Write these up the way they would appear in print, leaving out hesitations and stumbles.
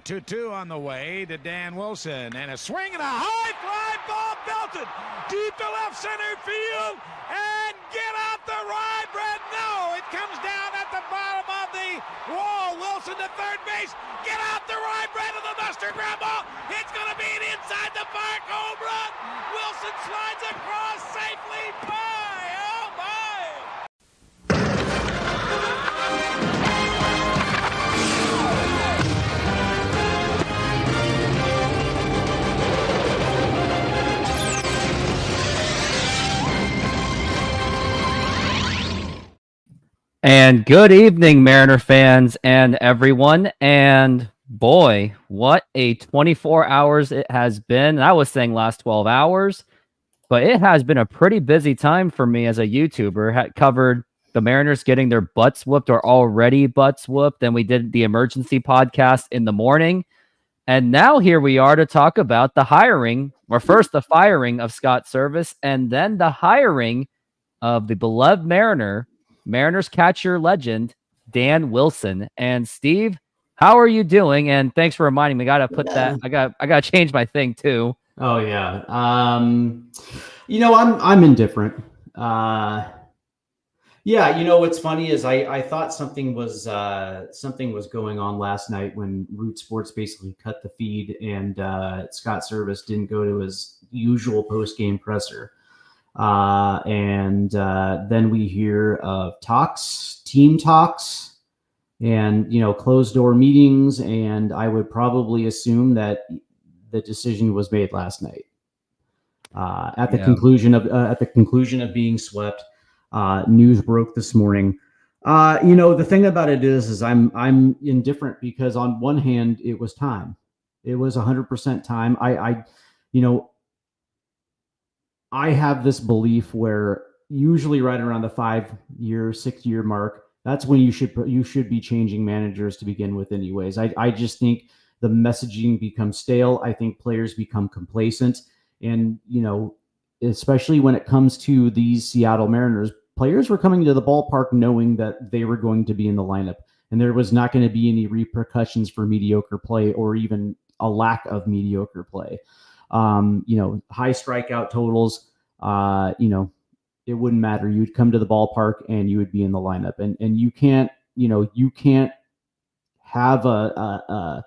2-2 on the way to Dan Wilson, and a swing and a high fly ball belted deep to left center field, and get out the rye bread. No, it comes down at the bottom of the wall. Wilson to third base, get out the rye bread of the Buster ground ball. It's going to be an inside the park home run. Wilson slides across safely by. Oh my! And good evening, Mariner fans and everyone. And boy, what a 24 hours it has been. I was saying last 12 hours, but it has been a pretty busy time for me as a YouTuber. Had covered the Mariners getting their butts whooped or already butts whooped. Then we did the emergency podcast in the morning. And now here we are to talk about the hiring, or first the firing of Scott Servais, and then the hiring of the beloved Mariners catcher legend, Dan Wilson. And Steve, how are you doing? And thanks for reminding me. Got to put that. I got to change my thing too. Oh yeah. I'm indifferent. What's funny is I thought something was going on last night when RoofTopSports basically cut the feed and Scott Servais didn't go to his usual post-game presser. And then we hear of team talks, and, closed door meetings. And I would probably assume that the decision was made last night, at the conclusion of being swept. News broke this morning. The thing about it is I'm indifferent because on one hand, it was time. It was 100% time. I have this belief where usually right around the 5-year, 6-year mark, that's when you should be changing managers to begin with anyways. I just think the messaging becomes stale. I think players become complacent. And, especially when it comes to these Seattle Mariners, players were coming to the ballpark knowing that they were going to be in the lineup and there was not going to be any repercussions for mediocre play or even a lack of mediocre play. High strikeout totals, it wouldn't matter. You'd come to the ballpark and you would be in the lineup, and you can't have a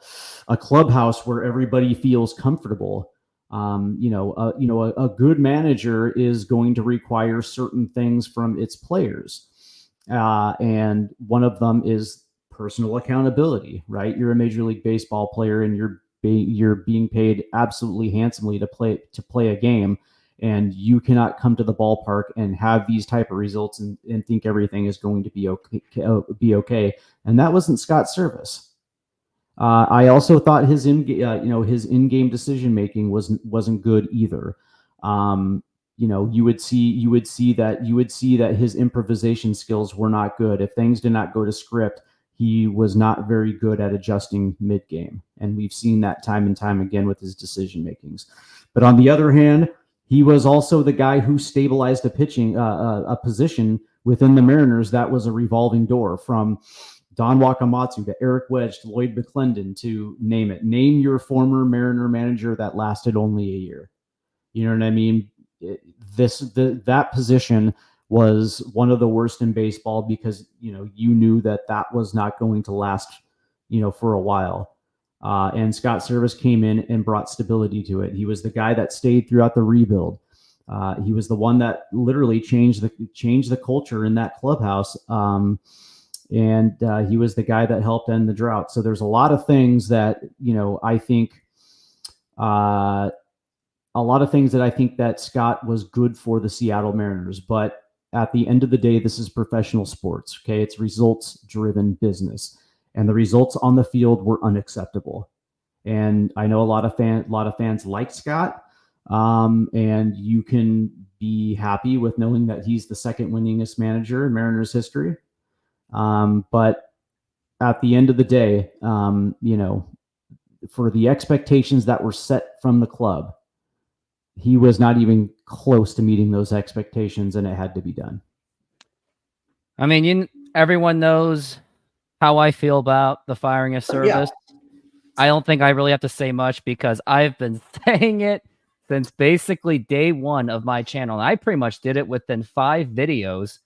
clubhouse where everybody feels comfortable. A good manager is going to require certain things from its players. And one of them is personal accountability, right? You're a Major League Baseball player and you're being paid absolutely handsomely to play a game, and you cannot come to the ballpark and have these type of results and think everything is going to be okay. And that wasn't Scott Servais. I also thought his in-game decision making wasn't good either. You would see that his improvisation skills were not good. If things did not go to script, he was not very good at adjusting mid-game. And we've seen that time and time again with his decision makings. But on the other hand, he was also the guy who stabilized a position within the Mariners that was a revolving door, from Don Wakamatsu to Eric Wedge to Lloyd McClendon, to name it. Name your former Mariner manager that lasted only a year. You know what I mean? That position was one of the worst in baseball because, you knew that was not going to last, for a while. And Scott Servais came in and brought stability to it. He was the guy that stayed throughout the rebuild. He was the one that literally changed the culture in that clubhouse. And he was the guy that helped end the drought. So there's a lot of things that, I think, that Scott was good for the Seattle Mariners. But at the end of the day, this is professional sports. Okay. It's results driven business, and the results on the field were unacceptable. And I know a lot of fans like Scott. And you can be happy with knowing that he's the second winningest manager in Mariners history. But at the end of the day, for the expectations that were set from the club, he was not even close to meeting those expectations, and it had to be done. I mean, everyone knows how I feel about the firing of Servais. I don't think I really have to say much because I've been saying it since basically day one of my channel. And I pretty much did it within 5 videos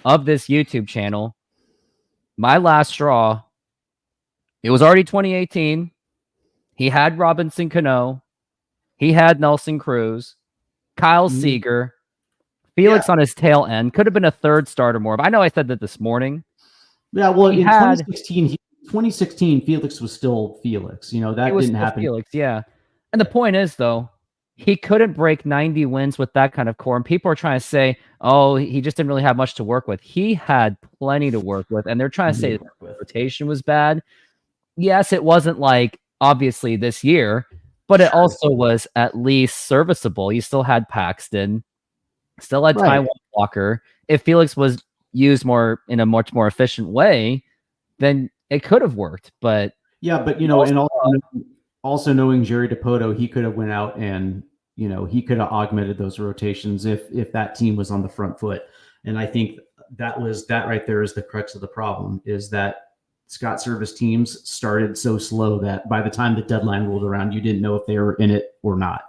of this YouTube channel. My last straw, it was already 2018. He had Robinson Cano. He had Nelson Cruz, Kyle Seager, Felix on his tail end. Could have been a third starter more. But I know I said that this morning. Yeah, well, in 2016, Felix was still Felix. You know, that didn't happen. Felix, yeah. And the point is, though, he couldn't break 90 wins with that kind of core. And people are trying to say, oh, he just didn't really have much to work with. He had plenty to work with. And they're trying to say the rotation was bad. Yes, it wasn't like, obviously, this year, but it also was at least serviceable. You still had Paxton, still had Taiwan Walker. If Felix was used more in a much more efficient way, then it could have worked. But yeah, but you know, and also knowing Jerry DiPoto, he could have went out and, you know, he could have augmented those rotations if that team was on the front foot. And I think that right there is the crux of the problem, is that Scott Servais teams started so slow that by the time the deadline rolled around, you didn't know if they were in it or not.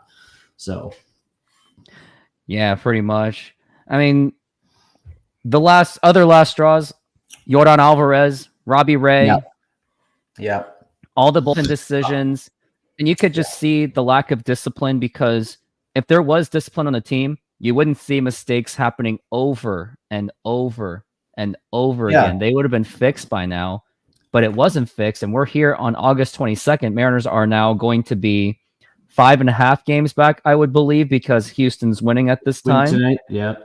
So, yeah, pretty much. I mean, the last straws, Yordan Alvarez, Robbie Ray. Yeah. All the bullpen decisions. And you could just see the lack of discipline, because if there was discipline on the team, you wouldn't see mistakes happening over and over and over again. They would have been fixed by now, but it wasn't fixed. And we're here on August 22nd. Mariners are now going to be 5.5 games back, I would believe, because Houston's winning at this time. Tonight. Yeah.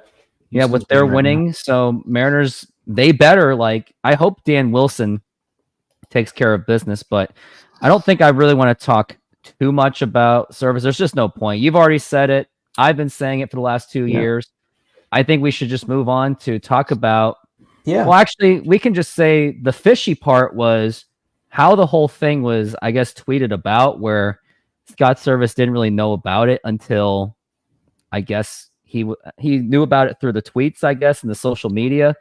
Yeah, with their winning. So Mariners, they better, I hope Dan Wilson takes care of business, but I don't think I really want to talk too much about Servais. There's just no point. You've already said it. I've been saying it for the last 2 years. I think we should just move on to talk about, well, actually, we can just say the fishy part was how the whole thing was, I guess, tweeted about, where Scott Servais didn't really know about it until, I guess, he knew about it through the tweets, I guess, and the social media.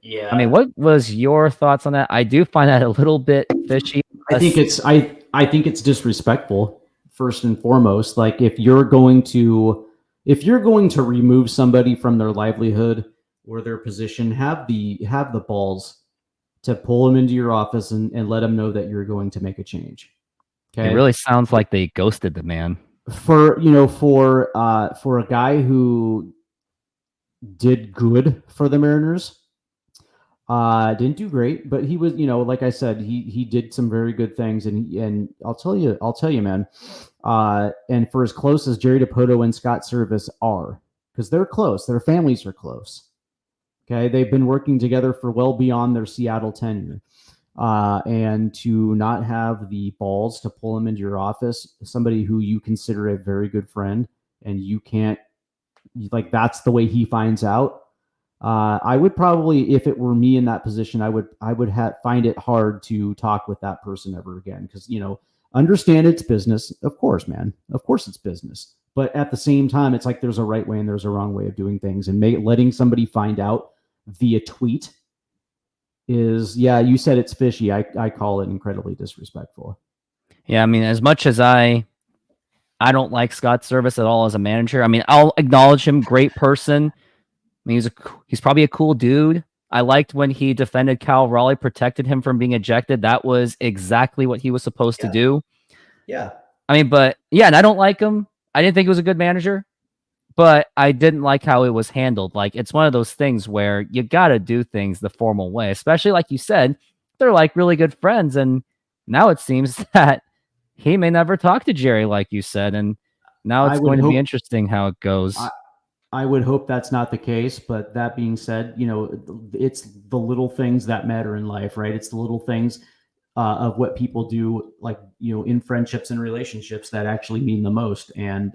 Yeah. I mean, what was your thoughts on that? I do find that a little bit fishy. I think it's disrespectful, first and foremost. Like, if you're going to remove somebody from their livelihood or their position, have the balls to pull them into your office and let them know that you're going to make a change. Okay. It really sounds like they ghosted the man. For a guy who did good for the Mariners, didn't do great, but he was, like I said, he did some very good things, and I'll tell you, man. And for as close as Jerry DiPoto and Scott Servais are, because they're close, their families are close. Okay, they've been working together for well beyond their Seattle tenure. And to not have the balls to pull him into your office, somebody who you consider a very good friend, and you can't, that's the way he finds out. I would probably, if it were me in that position, I would find it hard to talk with that person ever again. Because, understand it's business. Of course, man. Of course it's business. But at the same time, it's like there's a right way and there's a wrong way of doing things. And letting somebody find out via tweet is, you said it's fishy. I call it incredibly disrespectful. Yeah, I mean, as much as I don't like Scott Servais at all as a manager. I mean, I'll acknowledge him, great person. I mean, he's probably a cool dude. I liked when he defended Cal Raleigh, protected him from being ejected. That was exactly what he was supposed to do. Yeah. I mean, but yeah, and I don't like him. I didn't think he was a good manager, but I didn't like how it was handled. Like, it's one of those things where you got to do things the formal way, especially like you said, they're like really good friends. And now it seems that he may never talk to Jerry, like you said. And now it's going to be interesting how it goes. I would hope that's not the case, but that being said, it's the little things that matter in life, right? It's the little things of what people do, like, in friendships and relationships, that actually mean the most. And,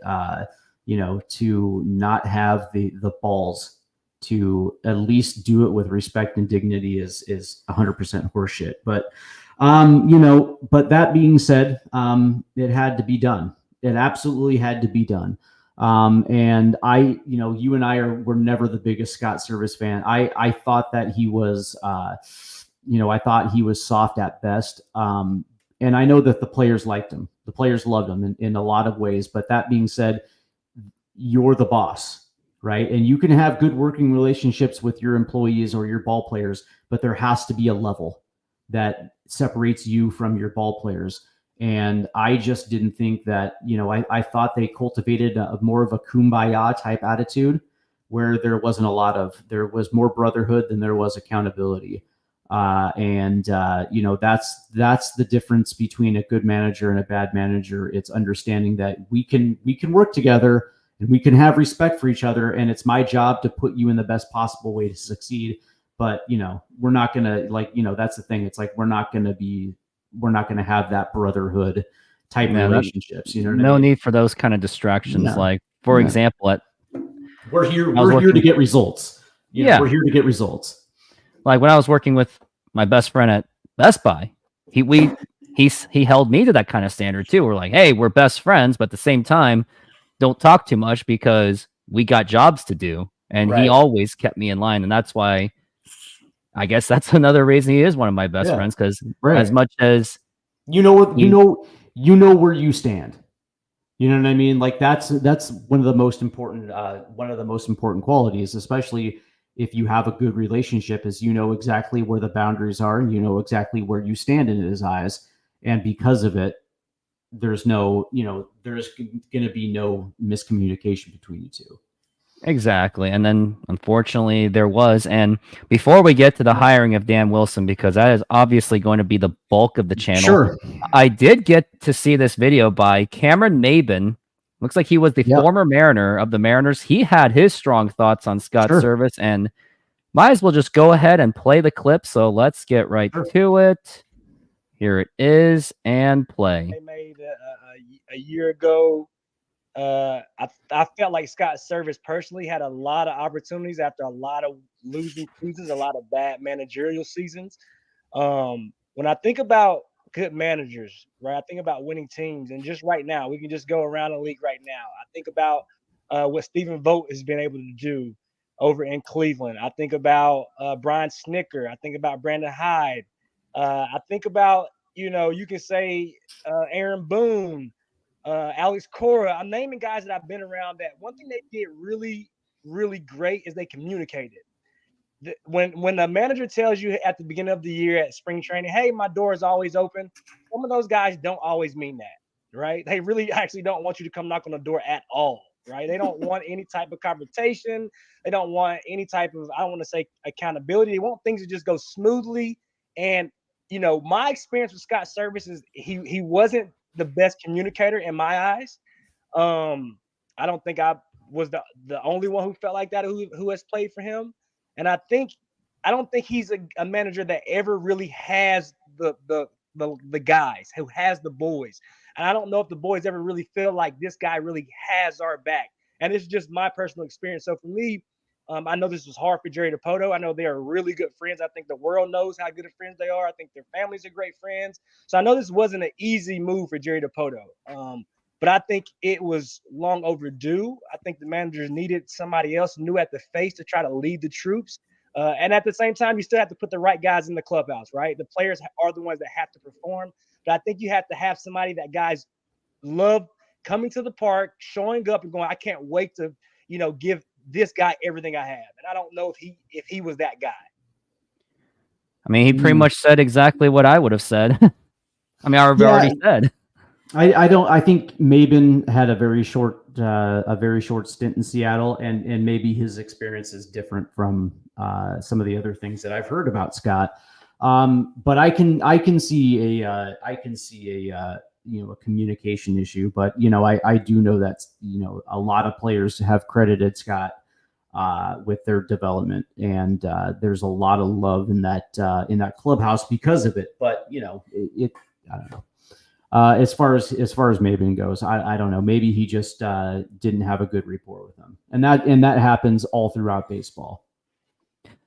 to not have the balls to at least do it with respect and dignity is 100% horseshit. But, but that being said, it had to be done. It absolutely had to be done. And you and I were never the biggest Scott Servais fan. I thought that he was, I thought he was soft at best. And I know that the players liked him. The players loved him in a lot of ways. But that being said, you're the boss, right? And you can have good working relationships with your employees or your ball players, but there has to be a level that separates you from your ball players. And I just didn't think that, I thought they cultivated more of a kumbaya type attitude where there was more brotherhood than there was accountability. That's the difference between a good manager and a bad manager. It's understanding that we can work together and we can have respect for each other. And it's my job to put you in the best possible way to succeed. But, we're not going to that's the thing. It's like, we're not going to have that brotherhood type relationships. No need for those kind of distractions. No. Like, for example, we're here to get results. We're here to get results. Like when I was working with my best friend at Best Buy, he held me to that kind of standard too. We're like, hey, we're best friends, but at the same time, don't talk too much because we got jobs to do. And he always kept me in line. And that's why I guess that's another reason he is one of my best friends. Because as much as you know where you stand. You know what I mean? Like that's one of the most important qualities, especially if you have a good relationship, is exactly where the boundaries are and exactly where you stand in his eyes. And because of it, there's going to be no miscommunication between you two. Exactly. And then unfortunately there was. And before we get to the hiring of Dan Wilson, because that is obviously going to be the bulk of the channel. Sure. I did get to see this video by Cameron Mabin. Looks like he was the former Mariner of the Mariners. He had his strong thoughts on Scott Servais, and might as well just go ahead and play the clip. So let's get right to it. Here it is, and play. They made a year ago. I felt like Scott Servais personally had a lot of opportunities after a lot of losing seasons, a lot of bad managerial seasons. When I think about good managers, right, I think about winning teams, and just right now, we can just go around the league right now. I think about what Stephen Vogt has been able to do over in Cleveland. I think about Brian Snicker. I think about Brandon Hyde. I think about, you can say Aaron Boone, Alex Cora. I'm naming guys that I've been around that one thing they did really, really great is they communicated. When the manager tells you at the beginning of the year at spring training, hey, my door is always open, some of those guys don't always mean that, right? They really actually don't want you to come knock on the door at all, right? They don't want any type of confrontation. They don't want any type of, I don't want to say accountability. They want things to just go smoothly. And, my experience with Scott Servais is he wasn't the best communicator in my eyes. I don't think I was the only one who felt like that who has played for him. And I don't think he's a manager that ever really has the guys, who has the boys. And I don't know if the boys ever really feel like this guy really has our back. And it's just my personal experience. So for me, I know this was hard for Jerry Dipoto. I know they are really good friends. I think the world knows how good of friends they are. I think their families are great friends. So I know this wasn't an easy move for Jerry Dipoto. But I think it was long overdue. I think the managers needed somebody else new at the face to try to lead the troops. And at the same time, you still have to put the right guys in the clubhouse, right? The players are the ones that have to perform. But I think you have to have somebody that guys love coming to the park, showing up and going, I can't wait to, give this guy everything I have. And I don't know if he was that guy. I mean, he pretty much said exactly what I would have said. I mean, I've already said. I think Mabin had a very short stint in Seattle, and maybe his experience is different from some of the other things that I've heard about Scott. But I can see a communication issue. But I do know that a lot of players have credited Scott with their development, and there's a lot of love in that clubhouse because of it. But I don't know. As far as Mabin goes, I don't know. Maybe he just didn't have a good rapport with them, and that happens all throughout baseball.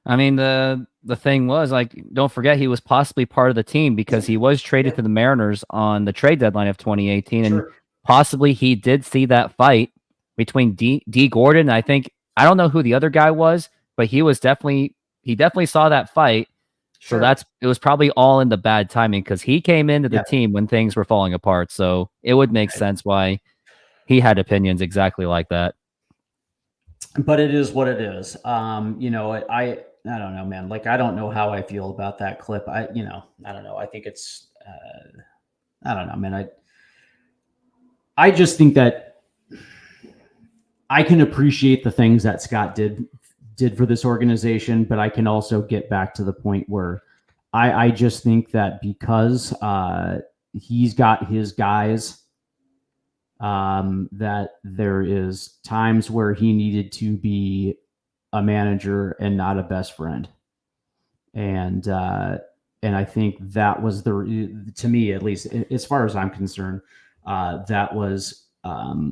I mean, the thing was, like, don't forget he was possibly part of the team because he was traded to the Mariners on the trade deadline of 2018, and possibly he did see that fight between D. Gordon. I don't know who the other guy was, but he definitely saw that fight. So it was probably all in the bad timing because he came into the team when things were falling apart. So it would make sense why he had opinions exactly like that. But it is what it is. You know, I don't know, man. Like, I don't know how I feel about that clip. I don't know. I think it's, I don't know, man. I just think that I can appreciate the things that Scott did for this organization, but I can also get back to the point where I just think that because he's got his guys, that there is times where he needed to be a manager and not a best friend. And I think that was to me, at least as far as I'm concerned, that was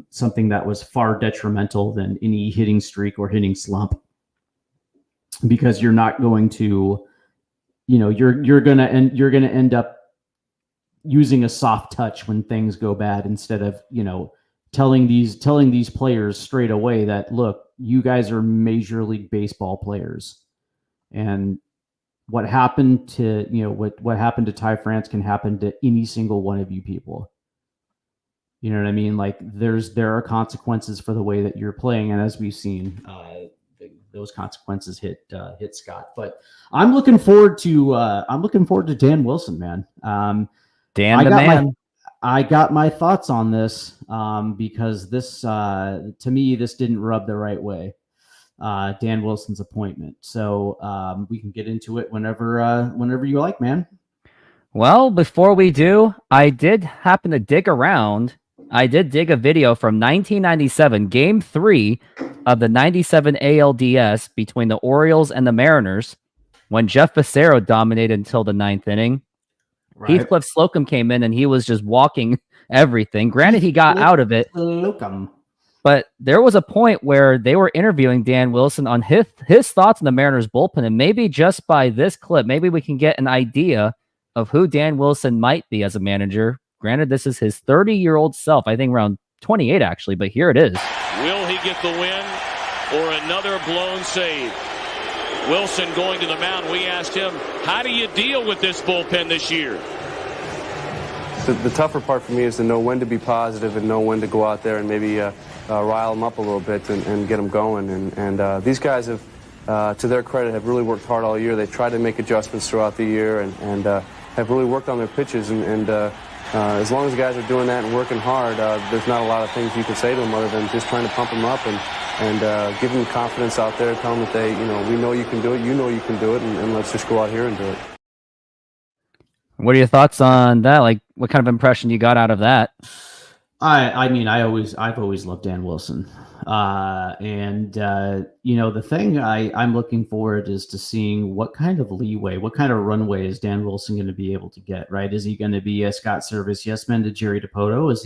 something that was far detrimental than any hitting streak or hitting slump, because you're not going to, you're going to end up using a soft touch when things go bad, instead of, telling these players straight away that, look, you guys are Major League Baseball players. And what happened to, what happened to Ty France can happen to any single one of you people. You know what I mean? Like, there are consequences for the way that you're playing. And as we've seen, those consequences hit Scott. But I'm looking forward to Dan Wilson, man. Dan the man. I got my thoughts on this because this, to me, this didn't rub the right way. Dan Wilson's appointment. So we can get into it whenever you like, man. Well, before we do, I did happen to dig around. I did dig a video from 1997, Game 3 of the 97 ALDS between the Orioles and the Mariners, when Jeff Becerra dominated until the 9th inning. Right. Heathcliff Slocum came in and he was just walking everything. Granted, he got out of it. Slocum. But there was a point where they were interviewing Dan Wilson on his thoughts on the Mariners bullpen. And maybe just by this clip, maybe we can get an idea of who Dan Wilson might be as a manager. Granted, this is his 30-year-old self. I think around 28, actually. But here it is. Will he get the win or another blown save? Wilson going to the mound. We asked him, how do you deal with this bullpen this year? The tougher part for me is to know when to be positive and know when to go out there and maybe rile them up a little bit and get them going. And these guys have, to their credit, have really worked hard all year. They've tried to make adjustments throughout the year and have really worked on their pitches. And as long as the guys are doing that and working hard, there's not a lot of things you can say to them other than just trying to pump them up and give them confidence out there, tell them that they, we know you can do it, you know you can do it, and let's just go out here and do it. What are your thoughts on that? Like, what kind of impression you got out of that? I mean, I've always loved Dan Wilson. The thing I'm looking forward is to seeing what kind of leeway, what kind of runway is Dan Wilson going to be able to get, right? Is he going to be a Scott Servais yes man to Jerry DiPoto? Is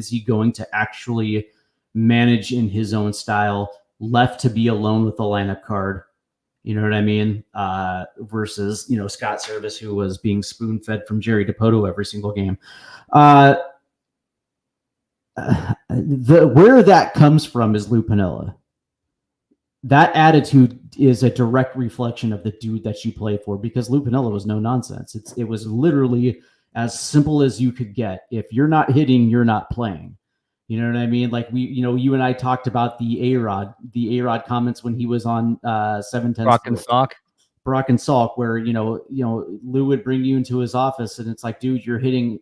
he going to actually manage in his own style, left to be alone with the lineup card? You know what I mean? Versus, Scott Servais, who was being spoon-fed from Jerry DiPoto every single game. Where that comes from is Lou Piniella. That attitude is a direct reflection of the dude that you play for, because Lou Piniella was no nonsense. It was literally as simple as you could get. If you're not hitting, you're not playing. You know what I mean? Like you and I talked about the A-Rod comments when he was on 710 Brock and Salk, where Lou would bring you into his office and it's like, dude, you're hitting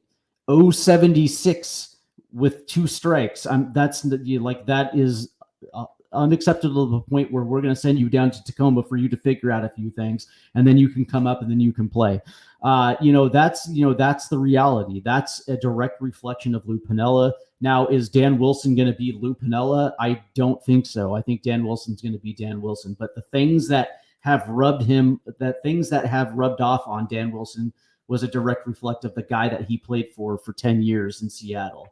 076 with 2 strikes. That is unacceptable to the point where we're going to send you down to Tacoma for you to figure out a few things, and then you can come up and then you can play. That's the reality. That's a direct reflection of Lou Piniella. Now, is Dan Wilson going to be Lou Piniella? I don't think so. I think Dan Wilson's going to be Dan Wilson. But the things that have rubbed off on Dan Wilson was a direct reflect of the guy that he played for 10 years in Seattle.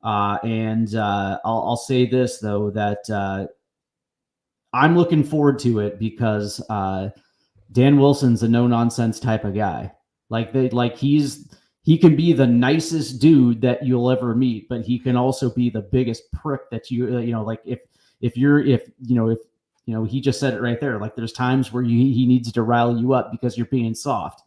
I'll say this though, that I'm looking forward to it because Dan Wilson's a no nonsense type of guy. He can be the nicest dude that you'll ever meet, but he can also be the biggest prick that if he just said it right there. Like there's times where he needs to rile you up because you're being soft.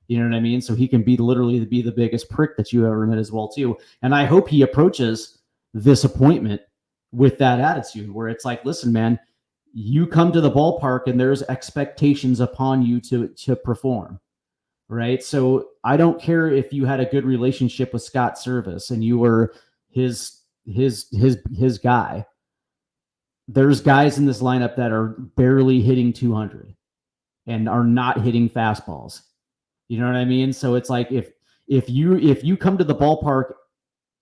You know what I mean? So he can be the biggest prick that you ever met as well too. And I hope he approaches this appointment with that attitude where it's like, listen, man, you come to the ballpark and there's expectations upon you to perform. Right. So I don't care if you had a good relationship with Scott Servais and you were his guy. There's guys in this lineup that are barely hitting 200 and are not hitting fastballs. You know what I mean? So it's like if you come to the ballpark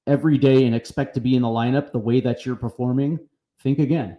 every day and expect to be in the lineup the way that you're performing, think again.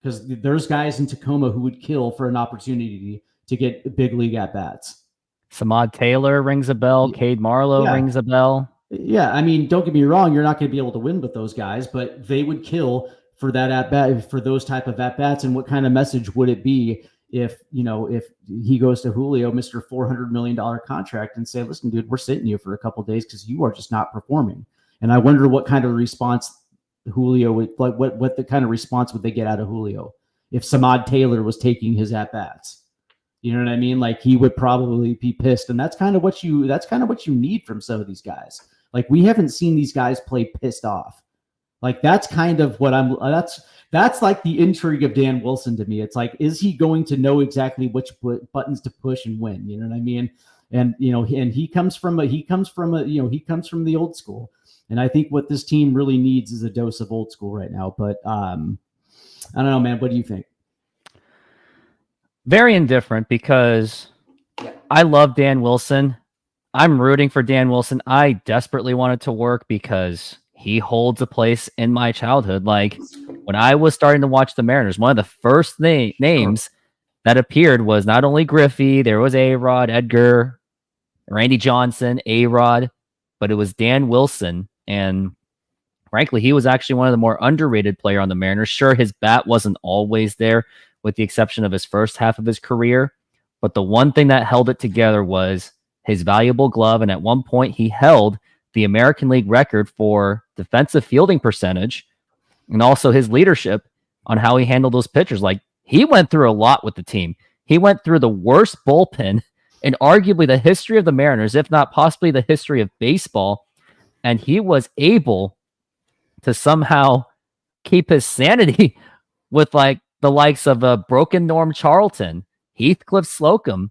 Because there's guys in Tacoma who would kill for an opportunity to get big league at bats. Samad Taylor rings a bell. Cade Marlowe rings a bell. Yeah, I mean, don't get me wrong, you're not going to be able to win with those guys, but they would kill for that at bat, for those type of at bats. And what kind of message would it be if he goes to Julio, Mr. $400 million contract, and say, listen, dude, we're sitting you for a couple of days because you are just not performing. And I wonder what kind of response Julio would, like, what the kind of response would they get out of Julio if Samad Taylor was taking his at bats? You know what I mean? Like he would probably be pissed, and that's kind of what you need from some of these guys. Like we haven't seen these guys play pissed off. Like that's kind of what that's like the intrigue of Dan Wilson to me. It's like, is he going to know exactly which buttons to push and when? You know what I mean? And and he comes from the old school. And I think what this team really needs is a dose of old school right now. But I don't know, man. What do you think? Very indifferent because I love Dan Wilson. I'm rooting for Dan Wilson. I desperately want it to work because he holds a place in my childhood. Like when I was starting to watch the Mariners, one of the first names that appeared was not only Griffey, there was A-Rod, Edgar, Randy Johnson, A-Rod, but it was Dan Wilson. And frankly, he was actually one of the more underrated player on the Mariners. Sure, his bat wasn't always there with the exception of his first half of his career. But the one thing that held it together was his valuable glove. And at one point he held the American League record for defensive fielding percentage and also his leadership on how he handled those pitchers. Like he went through a lot with the team. He went through the worst bullpen in arguably the history of the Mariners, if not possibly the history of baseball. And he was able to somehow keep his sanity with like the likes of a broken Norm Charlton, Heathcliff Slocum,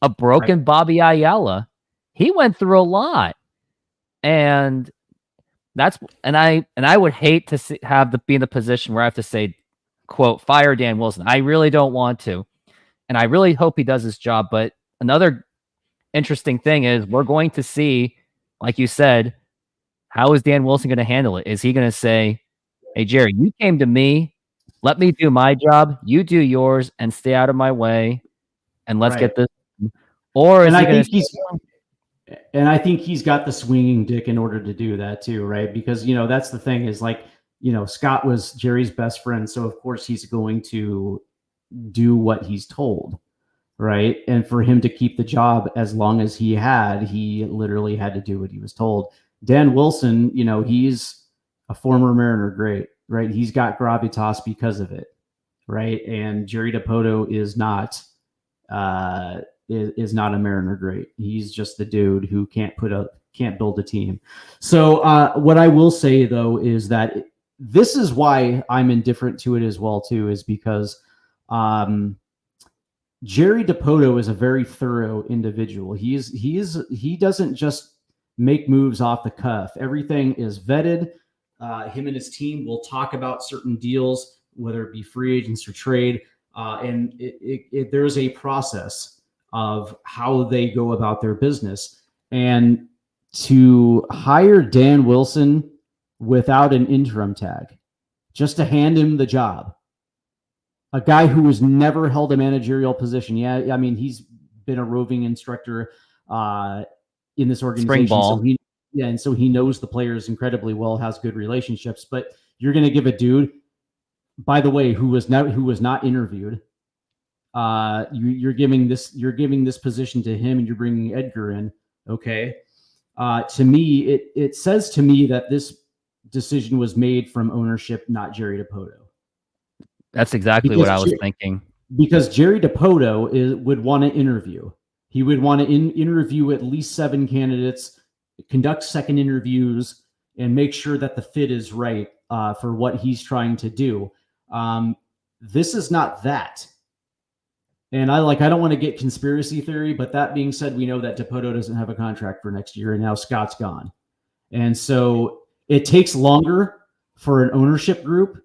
a broken Bobby Ayala. He went through a lot. And I would hate to be in the position where I have to say, quote, fire Dan Wilson. I really don't want to. And I really hope he does his job. But another interesting thing is we're going to see, like you said, how is Dan Wilson going to handle it? Is he going to say, hey, Jerry, you came to me. Let me do my job. You do yours and stay out of my way. And let's get this. Or is he going to And I think he's got the swinging dick in order to do that too, right? Because, that's the thing is like, Scott was Jerry's best friend. So of course he's going to do what he's told, right? And for him to keep the job as long as he literally had to do what he was told. Dan Wilson, he's a former Mariner great, right? He's got gravitas because of it, right? And Jerry Dipoto is not a Mariner great. He's just the dude who can't build a team. So what I will say though is that this is why I'm indifferent to it as well too, is because Jerry Dipoto is a very thorough individual. He doesn't just make moves off the cuff. Everything is vetted. Him and his team will talk about certain deals, whether it be free agents or trade, and there's a process of how they go about their business. And to hire Dan Wilson without an interim tag, just to hand him the job, a guy who has never held a managerial position. Yeah, I mean, he's been a roving instructor in this organization. Spring ball. So he knows the players incredibly well, has good relationships. But you're going to give a dude, by the way, who was not interviewed. You're giving this position to him, and you're bringing Edgar in. Okay, to me, it says to me that this decision was made from ownership, not Jerry Dipoto. That's exactly what I was thinking. Because Jerry DiPoto would want to interview. He would want to interview at least 7 candidates, conduct second interviews, and make sure that the fit is right for what he's trying to do. This is not that. And I don't want to get conspiracy theory, but that being said, we know that DiPoto doesn't have a contract for next year, and now Scott's gone. And so it takes longer for an ownership group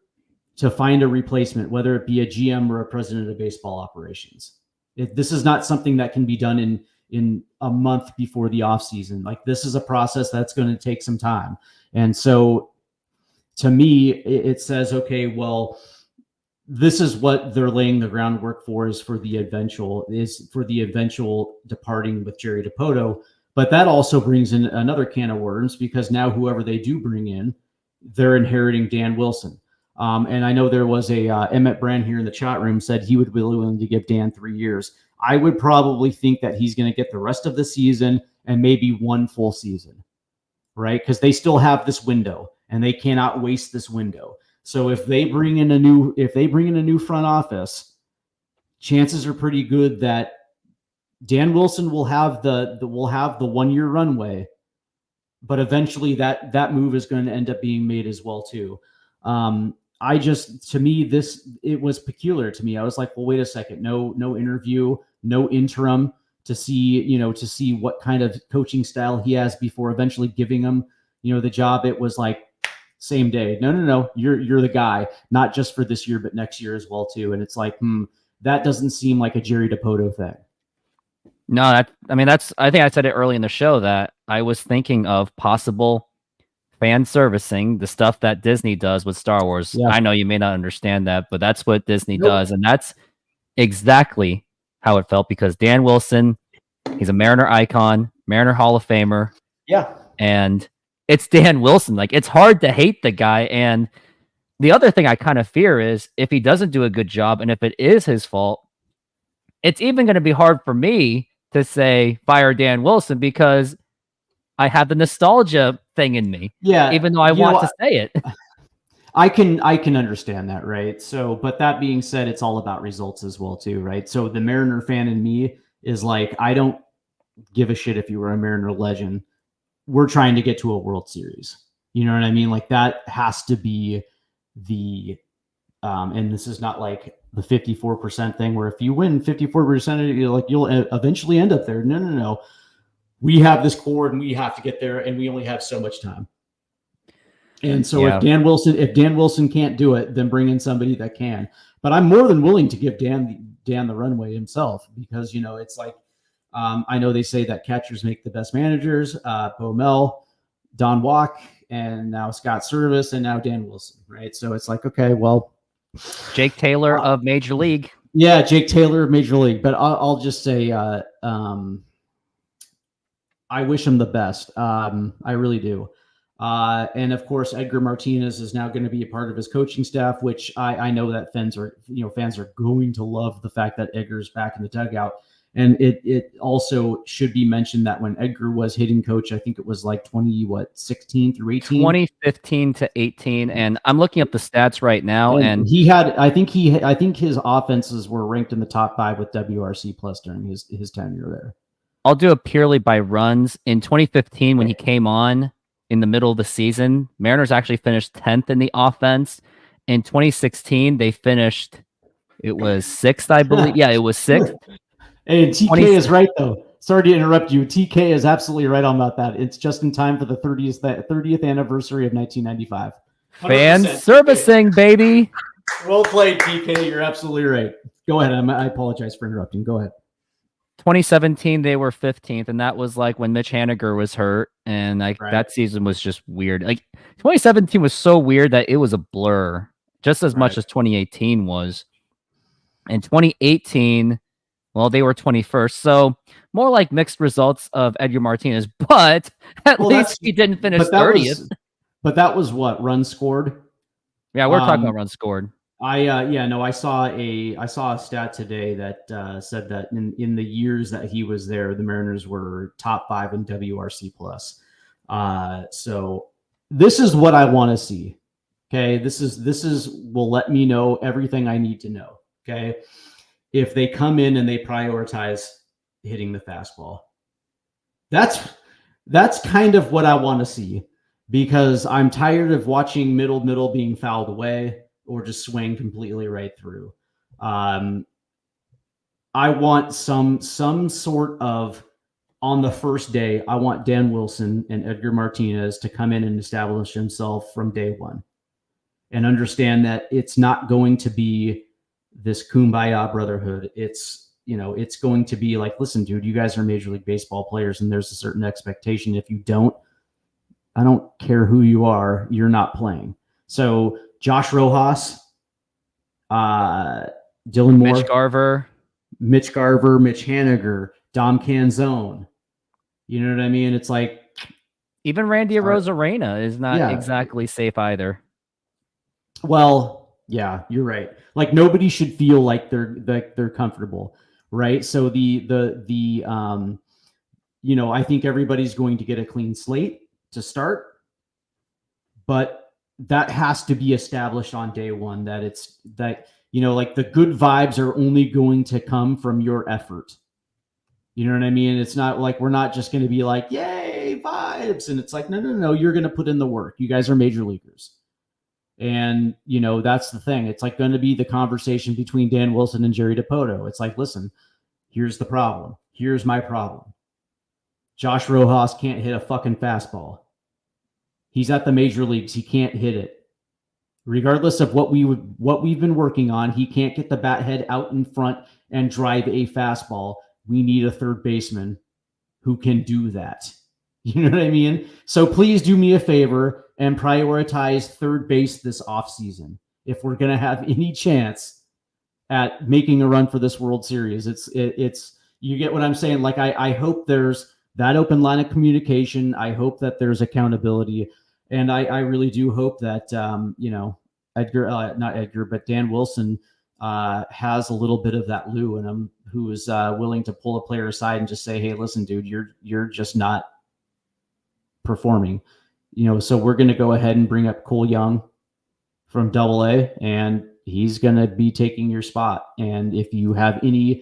to find a replacement, whether it be a GM or a president of baseball operations. This is not something that can be done in a month before the offseason. Like, this is a process that's going to take some time. And so to me, it says, okay, well, this is what they're laying the groundwork for, is for the eventual departing with Jerry DiPoto. But that also brings in another can of worms, because now whoever they do bring in, they're inheriting Dan Wilson. And I know there was a Emmett Brand here in the chat room said he would be willing to give Dan 3 years. I would probably think that he's going to get the rest of the season and maybe 1 full season, right? Because they still have this window and they cannot waste this window. So if they bring in a new front office, chances are pretty good that Dan Wilson will have the 1 year runway, but eventually that move is going to end up being made as well too. To me, it was peculiar to me. I was like, well, wait a second, no interview, no interim to see what kind of coaching style he has before eventually giving him, the job. It was like same day. No, you're the guy, not just for this year, but next year as well too. And it's like, that doesn't seem like a Jerry DiPoto thing. No, I think I said it early in the show that I was thinking of possible fan servicing, the stuff that Disney does with Star Wars. Yeah. I know you may not understand that, but that's what Disney does. And that's exactly how it felt, because Dan Wilson, he's a Mariner icon, Mariner Hall of Famer. Yeah. And it's Dan Wilson. Like, it's hard to hate the guy. And the other thing I kind of fear is if he doesn't do a good job, and if it is his fault, it's even going to be hard for me to say fire Dan Wilson, because I have the nostalgia thing in me. Yeah. Even though I want to say it. I can understand that, right? So, but that being said, it's all about results as well too, right? So the Mariner fan in me is like, I don't give a shit if you were a Mariner legend. We're trying to get to a World Series. You know what I mean? Like, that has to be the and this is not like the 54% thing where if you win 54%, you'll eventually end up there. No. We have this core and we have to get there, and we only have so much time. And so if Dan Wilson can't do it, then bring in somebody that can. But I'm more than willing to give Dan the runway himself, because it's like, I know they say that catchers make the best managers. Bo Mel, Don Walk, and now Scott Servais, and now Dan Wilson, right? So it's like, okay, well, Jake Taylor of Major League. Yeah, Jake Taylor of Major League. But I'll just say, I wish him the best. I really do. And of course, Edgar Martinez is now going to be a part of his coaching staff, which I know that fans are going to love the fact that Edgar's back in the dugout. And it also should be mentioned that when Edgar was hitting coach, I think it was like 16 through 18, 2015 to 18. And I'm looking up the stats right now, and he had, I think his offenses were ranked in the top 5 with WRC plus during his tenure there. I'll do it purely by runs. In 2015, when he came on in the middle of the season, Mariners actually finished 10th in the offense. In 2016, they finished, it was 6th, I believe. Yeah, it was 6th. And TK is right, though. Sorry to interrupt you. TK is absolutely right on about that. It's just in time for the 30th anniversary of 1995. 100%. Fan servicing, baby. Well played, TK. You're absolutely right. Go ahead. I apologize for interrupting. Go ahead. 2017, they were 15th, and that was like when Mitch Haniger was hurt, and that season was just weird. Like, 2017 was so weird that it was a blur, just as much as 2018 was. And 2018, well, they were 21st, so more like mixed results of Edgar Martinez, but at least he didn't finish 30th. But that was what, runs scored? Yeah, we're talking about runs scored. I saw a stat today that said that in the years that he was there, the Mariners were top 5 in WRC plus. So this is what I want to see. Okay, this will let me know everything I need to know. Okay, if they come in and they prioritize hitting the fastball, that's kind of what I want to see, because I'm tired of watching middle being fouled away or just swing completely right through. I want some sort of, on the first day, I want Dan Wilson and Edgar Martinez to come in and establish himself from day one and understand that it's not going to be this kumbaya brotherhood. It's going to be like, listen, dude, you guys are Major League Baseball players, and there's a certain expectation. If you don't, I don't care who you are, you're not playing. So Josh Rojas, Dylan Moore, Mitch Garver, Mitch Haniger, Dom Canzone. You know what I mean? It's like, even Randy Arozarena is not exactly safe either. Well, yeah, you're right. Like, nobody should feel like they're comfortable, right? So I think everybody's going to get a clean slate to start, but that has to be established on day one, that like, the good vibes are only going to come from your effort. You know what I mean? It's not like, we're not just going to be like, yay, vibes. And it's like, no, you're going to put in the work. You guys are major leaguers. And, that's the thing. It's like going to be the conversation between Dan Wilson and Jerry DiPoto. It's like, listen, here's the problem. Here's my problem. Josh Rojas can't hit a fucking fastball. He's at the major leagues. He can't hit it. Regardless of what we've been working on, he can't get the bat head out in front and drive a fastball. We need a third baseman who can do that. You know what I mean? So please do me a favor and prioritize third base this offseason if we're going to have any chance at making a run for this World Series. It's you get what I'm saying? Like, I hope there's that open line of communication. I hope that there's accountability. And I really do hope that, Dan Wilson has a little bit of that Lou in him, who is willing to pull a player aside and just say, hey, listen, dude, you're just not performing. So we're going to go ahead and bring up Cole Young from AA, and he's going to be taking your spot. And if you have any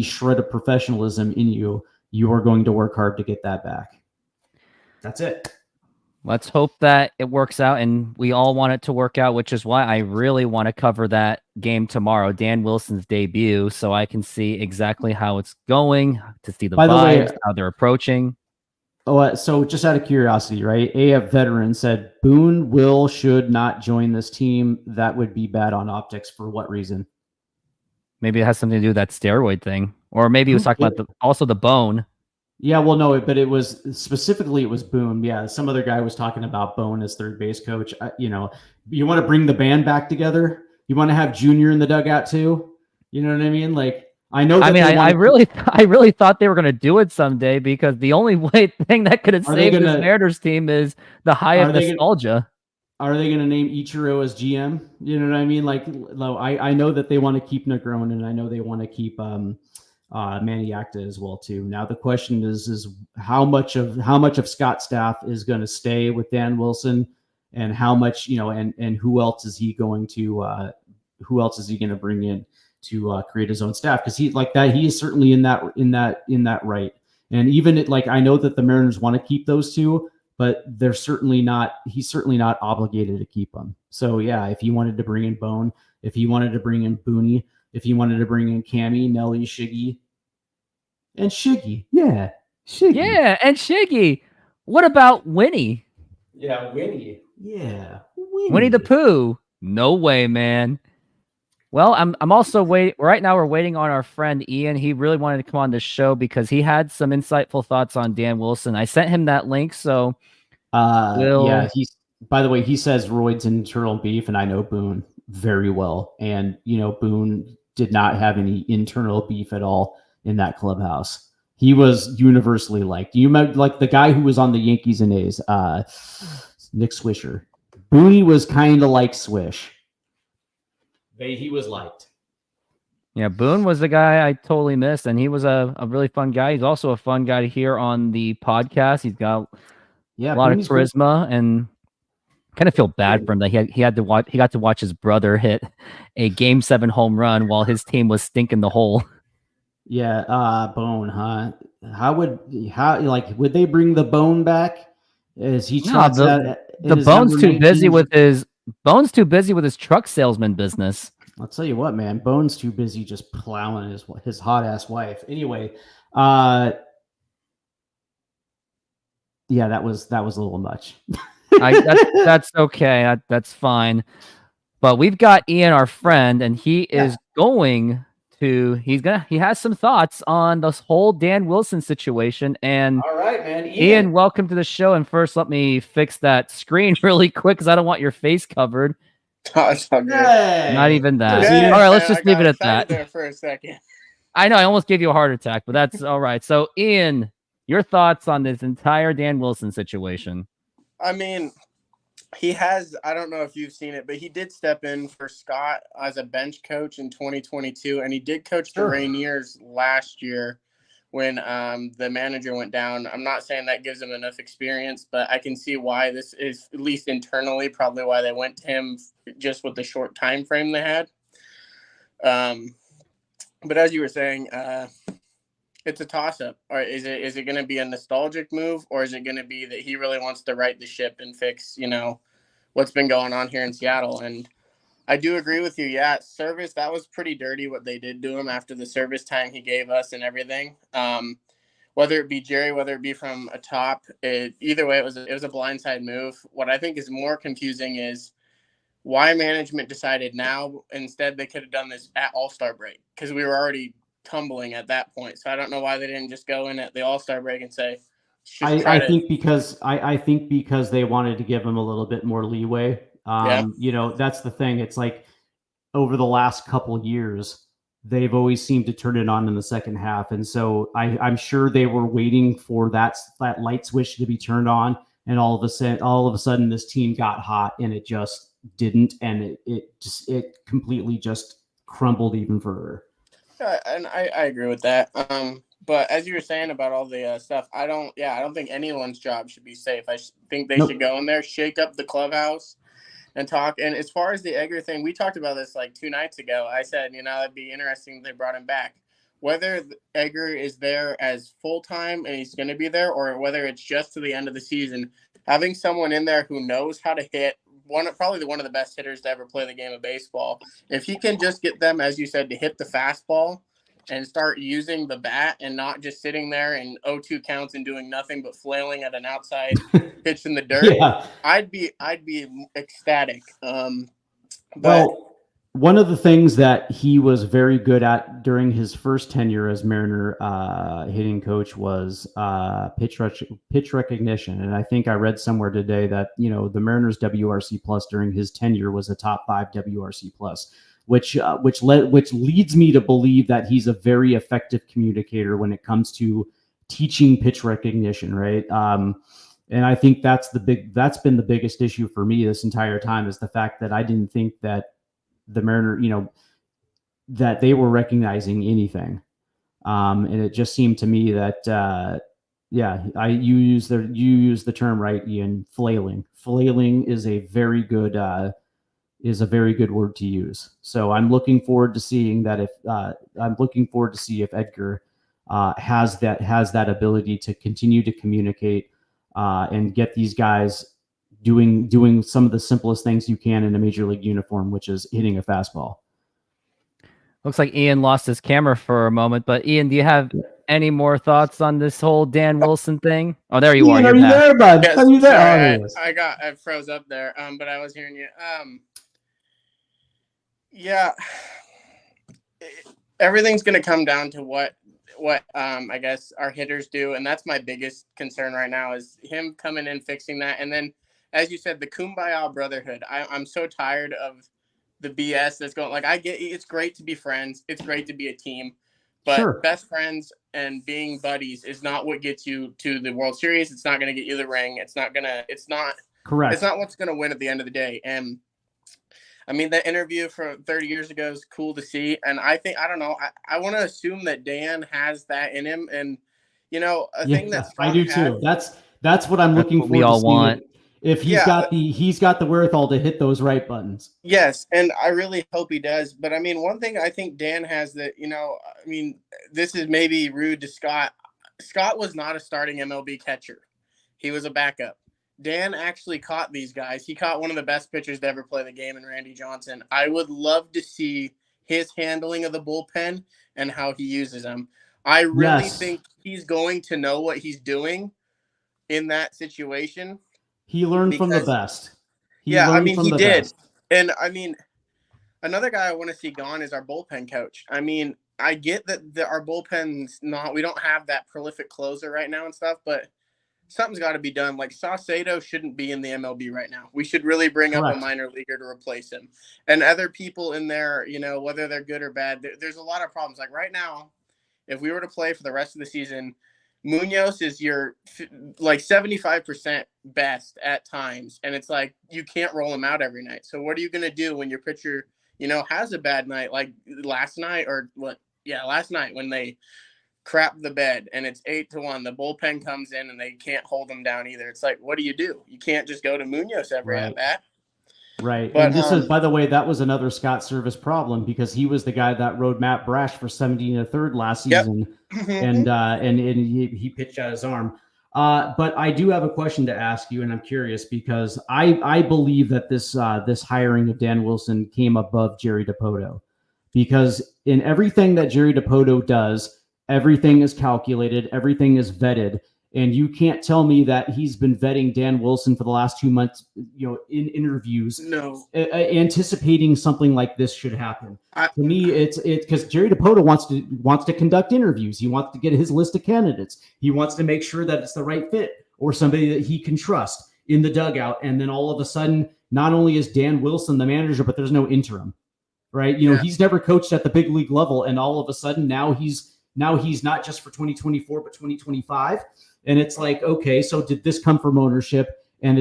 shred of professionalism in you, you are going to work hard to get that back. That's it. Let's hope that it works out, and we all want it to work out, which is why I really want to cover that game tomorrow, Dan Wilson's debut, so I can see exactly how it's going, to see the vibes, how they're approaching. Oh, so just out of curiosity, right? AF Veteran said Boone should not join this team. That would be bad on optics. For what reason? Maybe it has something to do with that steroid thing, or maybe he was talking about also the bone. Yeah, well, no, but it was Boone. Yeah, some other guy was talking about Bone as third base coach. You want to bring the band back together. You want to have Junior in the dugout too. You know what I mean? Like, I know. I really thought they were going to do it someday, because the only thing that could have saved this Mariners team is the high of nostalgia. Are they going to name Ichiro as GM? You know what I mean? Like, I know that they want to keep Negron, and I know they want to keep Maniacta as well too. Now the question is how much of Scott's staff is going to stay with Dan Wilson, and how much, and who else is he going to bring in to create his own staff? Because he is certainly in that right. And even I know that the Mariners want to keep those two, but he's certainly not obligated to keep them. So yeah, if he wanted to bring in Bone, if he wanted to bring in Booney, if he wanted to bring in Cammy, Nelly, Shiggy. And Shiggy. What about Winnie? Yeah, Winnie. Yeah. Winnie the Pooh. No way, man. Well, I'm also waiting. Right now, we're waiting on our friend Ian. He really wanted to come on the show because he had some insightful thoughts on Dan Wilson. I sent him that link, so yeah. By the way, he says Royd's internal beef, and I know Boone very well. And Boone did not have any internal beef at all in that clubhouse. He was universally liked. You met the guy who was on the Yankees and A's, Nick Swisher. Booney was kind of like Swish. He was liked. Yeah, Boone was the guy I totally missed, and he was a really fun guy. He's also a fun guy to hear on the podcast. He's got a lot of charisma, and Kind of feel bad for him that he got to watch his brother hit a Game 7 home run while his team was stinking the hole. Yeah, Bone, huh? Would they bring the Bone back? As he trots the Bone's too busy with his truck salesman business. I'll tell you what, man, Bone's too busy just plowing his hot ass wife. Anyway, yeah, that was a little much. That's okay. That's fine. But we've got Ian, our friend, and he has some thoughts on this whole Dan Wilson situation. And all right, man. Ian, welcome to the show. And first, let me fix that screen really quick because I don't want your face covered. Oh, it's all good. Hey. Not even that. Hey, all right, let's just leave it at that. There for a second. I know I almost gave you a heart attack, but that's all right. So, Ian, your thoughts on this entire Dan Wilson situation? I mean, he has, I don't know if you've seen it, but he did step in for Scott as a bench coach in 2022, and he did coach the Rainiers last year when the manager went down. I'm not saying that gives him enough experience, but I can see why this is, at least internally, probably why they went to him just with the short time frame they had. But as you were saying, it's a toss-up. Or is it going to be a nostalgic move, or is it going to be that he really wants to right the ship and fix, what's been going on here in Seattle? And I do agree with you. Yeah, Service, that was pretty dirty what they did to him after the service time he gave us and everything. Whether it be Jerry, whether it be from a top, either way, it was a blindside move. What I think is more confusing is why management decided now. Instead, they could have done this at All-Star break because we were already tumbling at that point. So I don't know why they didn't just go in at the All-Star break and say, I think because they wanted to give him a little bit more leeway. That's the thing. It's like over the last couple years, they've always seemed to turn it on in the second half. And so I'm sure they were waiting for that light switch to be turned on. And all of a sudden this team got hot and it just didn't. And it completely just crumbled even further. And I agree with that. But as you were saying about all the stuff, I don't think anyone's job should be safe. I think they should go in there, shake up the clubhouse, and talk. And as far as the Edgar thing, we talked about this like 2 nights ago. I said, it'd be interesting if they brought him back. Whether Edgar is there as full-time and he's going to be there, or whether it's just to the end of the season, having someone in there who knows how to hit, probably one of the best hitters to ever play the game of baseball. If he can just get them, as you said, to hit the fastball and start using the bat and not just sitting there in 0-2 counts and doing nothing but flailing at an outside pitch in the dirt, I'd be ecstatic. One of the things that he was very good at during his first tenure as Mariner hitting coach was pitch recognition. And I think I read somewhere today that, the Mariners WRC plus during his tenure was a top 5 WRC plus, which leads me to believe that he's a very effective communicator when it comes to teaching pitch recognition. Right. And I think that's been the biggest issue for me this entire time, is the fact that I didn't think that the Mariner, that they were recognizing anything. And it just seemed to me that, you use the term right, Ian, flailing. Flailing is a very good word to use. So I'm looking forward to seeing that if Edgar has that ability to continue to communicate and get these guys doing some of the simplest things you can in a major league uniform, which is hitting a fastball. Looks like Ian lost his camera for a moment, but Ian, do you have any more thoughts on this whole Dan Wilson thing? Oh, there you are. Are you there, bud? Yes, are you there? Sorry, I froze up there, but I was hearing you. Everything's going to come down to what I guess our hitters do, and that's my biggest concern right now, is him coming in, fixing that. And then, as you said, the Kumbaya brotherhood. I'm so tired of the BS that's going. Like, I get it's great to be friends, it's great to be a team, but best friends and being buddies is not what gets you to the World Series. It's not going to get you the ring. It's not correct. It's not what's going to win at the end of the day. And I mean, that interview from 30 years ago is cool to see. And I want to assume that Dan has that in him. And, thing that Scott I do too. That's what I'm looking for. We all want. if he's got the wherewithal to hit those right buttons. Yes, and I really hope he does. But I mean, one thing I think Dan has that, this is maybe rude to Scott. Scott was not a starting MLB catcher. He was a backup. Dan actually caught these guys. He caught one of the best pitchers to ever play the game in Randy Johnson. I would love to see his handling of the bullpen and how he uses them. I really think he's going to know what he's doing in that situation. He learned from the best. He did. Best. And I mean, another guy I want to see gone is our bullpen coach. I mean, I get that our bullpen's we don't have that prolific closer right now and stuff, but something's got to be done. Like Saucedo shouldn't be in the MLB right now. We should really bring up a minor leaguer to replace him. And other people in there, whether they're good or bad, there's a lot of problems. Like right now, if we were to play for the rest of the season, Munoz is your 75% best at times. And it's like, you can't roll him out every night. So what are you going to do when your pitcher, has a bad night like last night last night when they crap the bed and it's 8-1, the bullpen comes in and they can't hold them down either. It's like, what do? You can't just go to Munoz every at bat. Right. But, and this is, by the way, that was another Scott Servais problem because he was the guy that rode Matt Brash for 70 1/3 last season. And he pitched out his arm. But I do have a question to ask you, and I'm curious because I believe that this hiring of Dan Wilson came above Jerry Dipoto, because in everything that Jerry Dipoto does, everything is calculated, everything is vetted. And you can't tell me that he's been vetting Dan Wilson for the last 2 months, in interviews, anticipating something like this should happen. To me, it's because Jerry Dipoto wants to conduct interviews. He wants to get his list of candidates. He wants to make sure that it's the right fit or somebody that he can trust in the dugout. And then all of a sudden, not only is Dan Wilson the manager, but there's no interim, right? He's never coached at the big league level, and all of a sudden now he's not just for 2024 but 2025. And it's like, okay, so did this come from ownership? And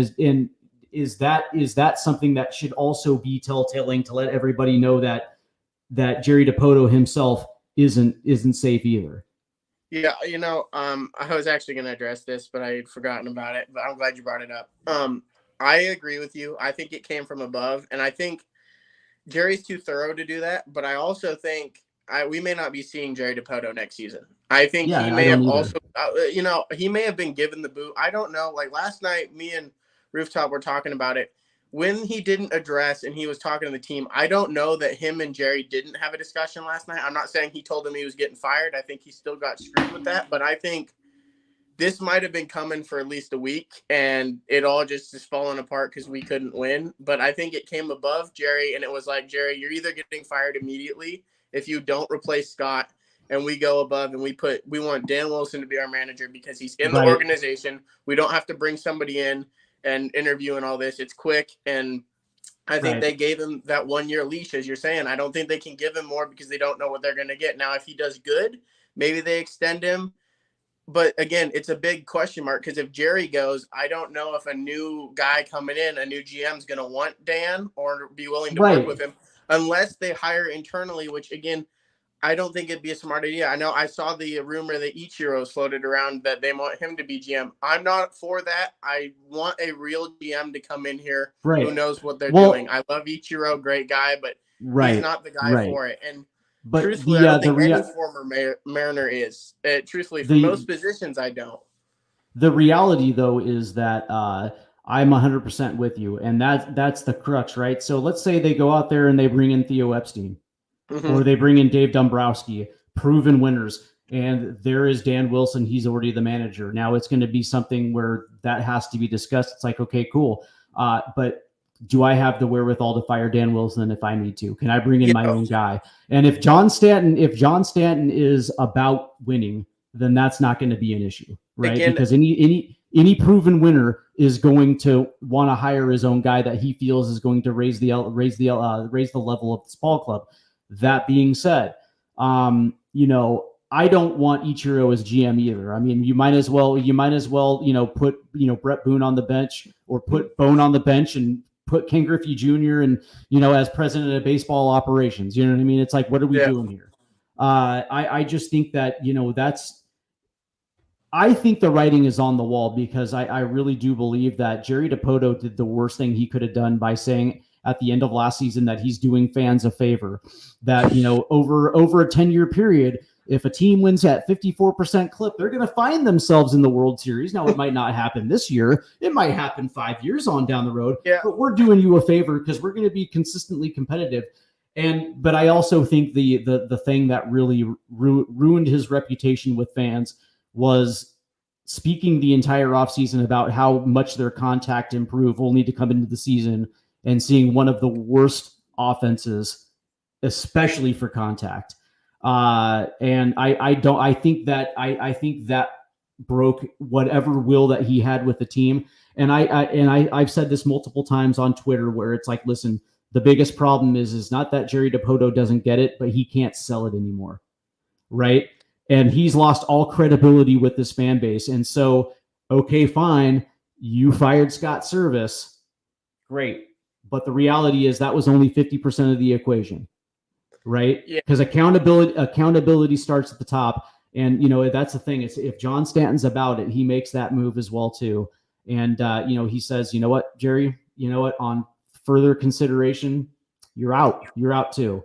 is that something that should also be telltale to let everybody know that Jerry Dipoto himself isn't safe either? Yeah, I was actually going to address this, but I had forgotten about it. But I'm glad you brought it up. I agree with you. I think it came from above, and I think Jerry's too thorough to do that. But I also think we may not be seeing Jerry Dipoto next season. I think he may have also, he may have been given the boot. I don't know. Like last night, me and Rooftop were talking about it. When he didn't address and he was talking to the team, I don't know that him and Jerry didn't have a discussion last night. I'm not saying he told him he was getting fired. I think he still got screwed with that. But I think this might have been coming for at least a week, and it all just is falling apart because we couldn't win. But I think it came above Jerry, and it was like, Jerry, you're either getting fired immediately if you don't replace Scott, and we go above and we want Dan Wilson to be our manager because he's in the organization. We don't have to bring somebody in and interview and all this. It's quick. And I think they gave him that 1 year leash, as you're saying. I don't think they can give him more because they don't know what they're going to get. Now, if he does good, maybe they extend him. But again, it's a big question mark because if Jerry goes, I don't know if a new guy coming in, a new GM is going to want Dan or be willing to work with him unless they hire internally, which again, I don't think it'd be a smart idea. I know I saw the rumor that Ichiro's floated around that they want him to be GM. I'm not for that. I want a real GM to come in here who knows what they're doing. I love Ichiro, great guy, but he's not the guy for it. And truthfully, I don't think any former Mariner is. Truthfully, for most positions, I don't. The reality, though, is that I'm 100% with you, and that's the crux, right? So let's say they go out there and they bring in Theo Epstein. Or they bring in Dave Dombrowski, proven winners, and there is Dan Wilson. He's already the manager. Now it's going to be something where that has to be discussed. It's like, okay, cool. But do I have the wherewithal to fire Dan Wilson if I need to? Can I bring in my own guy? And if John Stanton is about winning, then that's not going to be an issue, right? Again, because any proven winner is going to want to hire his own guy that he feels is going to raise the level of this ball club. That being said, I don't want Ichiro as GM either. I mean, you might as well, put Brett Boone on the bench or put Bone on the bench and put Ken Griffey Jr. and, as president of baseball operations. You know what I mean? It's like, what are we doing here? I just think that, I think the writing is on the wall, because I really do believe that Jerry Dipoto did the worst thing he could have done by saying at the end of last season that he's doing fans a favor, that, you know, over a 10-year period, if a team wins at 54% clip, they're going to find themselves in the World Series. Now, it might not happen this year. It might happen 5 years on down the road. Yeah. But we're doing you a favor because we're going to be consistently competitive. But I also think the thing that really ruined his reputation with fans was speaking the entire offseason about how much their contact improved, only to come into the season and seeing one of the worst offenses, especially for contact. And I think that broke whatever will that he had with the team. And I've said this multiple times on Twitter, where it's like, listen, the biggest problem is not that Jerry Dipoto doesn't get it, but he can't sell it anymore. Right. And he's lost all credibility with this fan base. And so, okay, fine. You fired Scott Servais. Great. But the reality is that was only 50% of the equation. Right? Yeah. Because accountability starts at the top. And, you know, that's the thing. It's if John Stanton's about it, he makes that move as well, too. And, you know, he says, you know what, Jerry, you know what, on further consideration, you're out. You're out, too.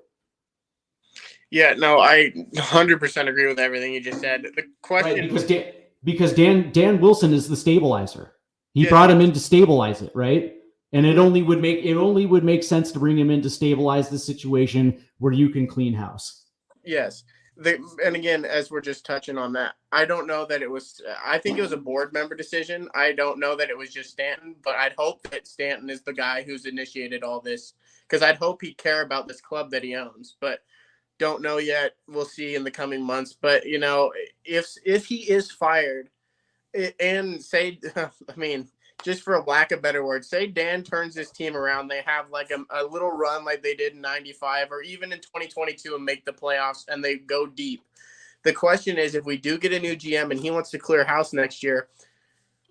Yeah, no, I 100% agree with everything you just said. The question, right, because Dan Wilson is the stabilizer. He brought him in to stabilize it, right? And it only would make sense to bring him in to stabilize the situation where you can clean house. Yes. And again, as we're just touching on that, I don't know that it was, I think it was a board member decision. I don't know that it was just Stanton, but I'd hope that Stanton is the guy who's initiated all this, because I'd hope he'd care about this club that he owns, but don't know yet. We'll see in the coming months. But, you know, if he is fired and say, I mean, just for a lack of better word, say Dan turns this team around, they have like a little run like they did in 95 or even in 2022 and make the playoffs and they go deep. The question is, if we do get a new GM and he wants to clear house next year,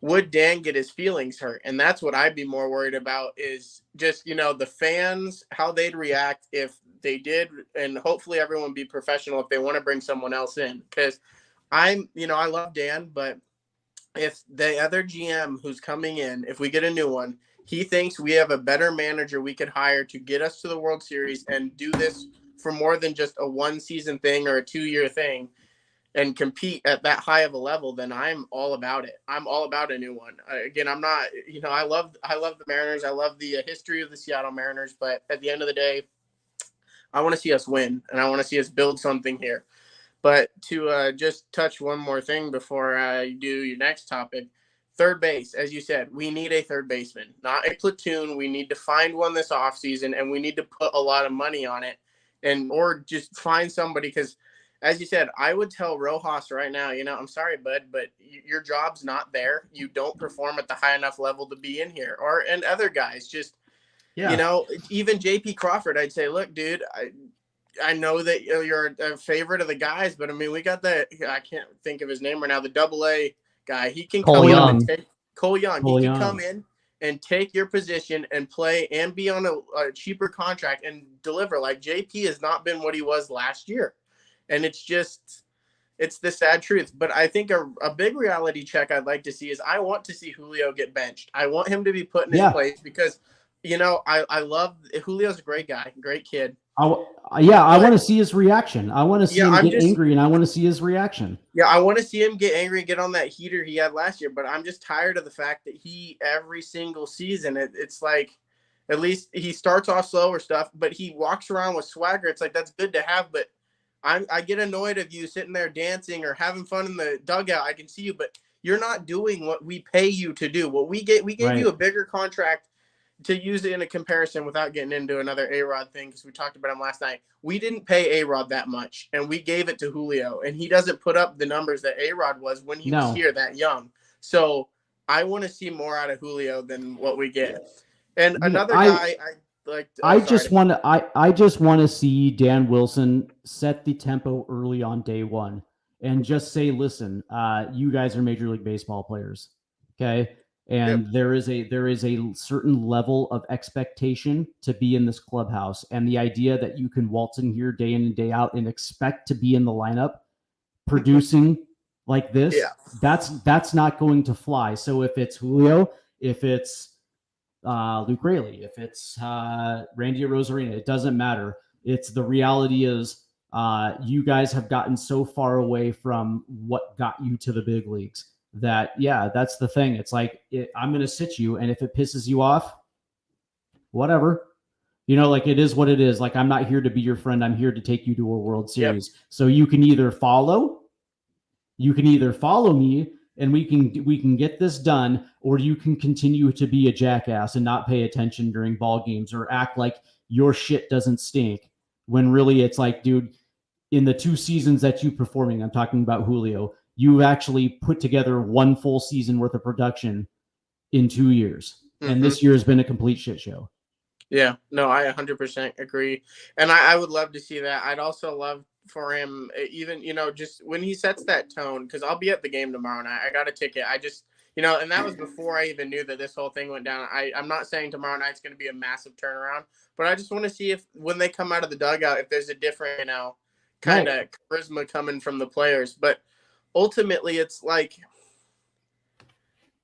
would Dan get his feelings hurt? And that's what I'd be more worried about, is just, you know, the fans, how they'd react if they did. And hopefully everyone be professional if they want to bring someone else in. Because I love Dan, but if the other GM who's coming in, if we get a new one, he thinks we have a better manager we could hire to get us to the World Series and do this for more than just a 1-season thing or a 2-year thing and compete at that high of a level, then I'm all about it. I'm all about a new one. Again, I'm not, you know, I love the Mariners. I love the history of the Seattle Mariners, but at the end of the day, I want to see us win and I want to see us build something here. But to just touch one more thing before I do your next topic, third base, as you said, we need a third baseman, not a platoon. We need to find one this offseason, and we need to put a lot of money on it, or just find somebody. Because, as you said, I would tell Rojas right now, you know, I'm sorry, bud, but your job's not there. You don't perform at the high enough level to be in here. And other guys, just, you know, even JP Crawford, I'd say, look, dude, I know that you're a favorite of the guys, but I mean, we got I can't think of his name right now, the AA guy. He can come in and Cole Young. He can come in and take your position and play and be on a cheaper contract and deliver. Like, JP has not been what he was last year. And it's the sad truth. But I think a big reality check I'd like to see is I want to see Julio get benched. I want him to be put in his place because, you know, I love Julio's a great guy, great kid. I want to see his reaction. I want to see him get angry, and I want to see his reaction. Yeah, I want to see him get angry and get on that heater he had last year. But I'm just tired of the fact that every single season, it's like, at least he starts off slow or stuff, but he walks around with swagger. It's like, that's good to have, but I get annoyed of you sitting there dancing or having fun in the dugout. I can see you, but you're not doing what we pay you to do. What we gave you a bigger contract to use it in a comparison without getting into another A-Rod thing, because we talked about him last night. We didn't pay A-Rod that much, and we gave it to Julio, and he doesn't put up the numbers that A-Rod was when he was here that young. So I want to see more out of Julio than what we get. And another guy I just want to see Dan Wilson set the tempo early on day one and just say, listen, you guys are Major League Baseball players. Okay. And there is a certain level of expectation to be in this clubhouse. And the idea that you can waltz in here day in and day out and expect to be in the lineup producing like this, that's not going to fly. So if it's Julio, if it's Luke Raley, if it's Randy Rosarina, it doesn't matter. It's the reality is you guys have gotten so far away from what got you to the big leagues that, that's the thing. It's like, I'm going to sit you, and if it pisses you off, whatever. Like it is what it is. Like, I'm not here to be your friend. I'm here to take you to a World Series. Yep. So you can either follow me and we can get this done, or you can continue to be a jackass and not pay attention during ball games or act like your shit doesn't stink. When really it's like, dude, in the 2 seasons that you performing, I'm talking about Julio, you've actually put together 1 full season worth of production in 2 years. Mm-hmm. And this year has been a complete shit show. Yeah, no, I 100% agree. And I would love to see that. I'd also love for him, even, just when he sets that tone, because I'll be at the game tomorrow night. I got a ticket. I just, and that was before I even knew that this whole thing went down. I'm not saying tomorrow night's going to be a massive turnaround, but I just want to see if when they come out of the dugout, if there's a different, kind of charisma coming from the players. But ultimately, it's like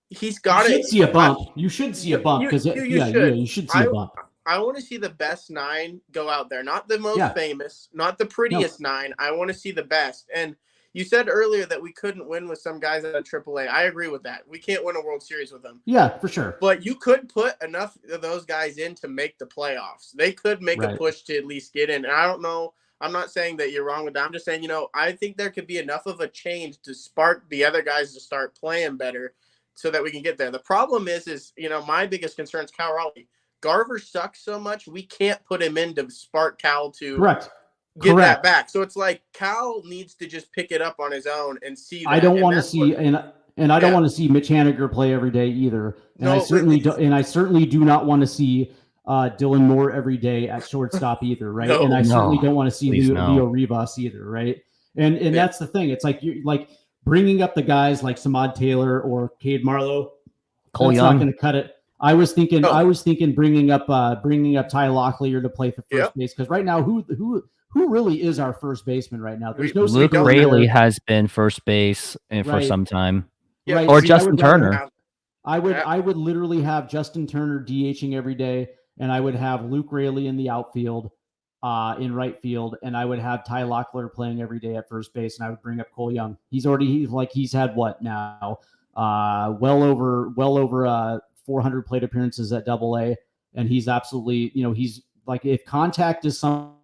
he's got it. You should see a bump. You should see a bump because you should see a bump. I want to see the best 9 go out there, not the most famous, not the prettiest 9. I want to see the best. And you said earlier that we couldn't win with some guys at a AAA. I agree with that. We can't win a World Series with them. Yeah, for sure. But you could put enough of those guys in to make the playoffs. They could make a push to at least get in. And I don't know. I'm not saying that you're wrong with that. I'm just saying, I think there could be enough of a change to spark the other guys to start playing better so that we can get there. The problem is my biggest concern is Cal Raleigh. Garver sucks so much, we can't put him in to spark Cal to get that back. So it's like Cal needs to just pick it up on his own and see that. I don't want to see I don't want to see Mitch Haniger play every day either. And I certainly do not want to see Dylan Moore every day at shortstop either, right? And I certainly don't want to see Leo Rivas either, right? And that's the thing. It's like you're like bringing up the guys like Samad Taylor or Cade Marlowe. Cole Young. Not going to cut it. I was thinking bringing up Ty Locklear to play for first base, because right now who really is our first baseman right now? There's no Luke Raley has been first base for some time, or Justin Turner. I would literally have Justin Turner DHing every day, and I would have Luke Raley in the outfield, in right field, and I would have Ty Locklear playing every day at first base, and I would bring up Cole Young. He's had what now? Well over 400 plate appearances at AA, and he's absolutely, he's like, if contact is something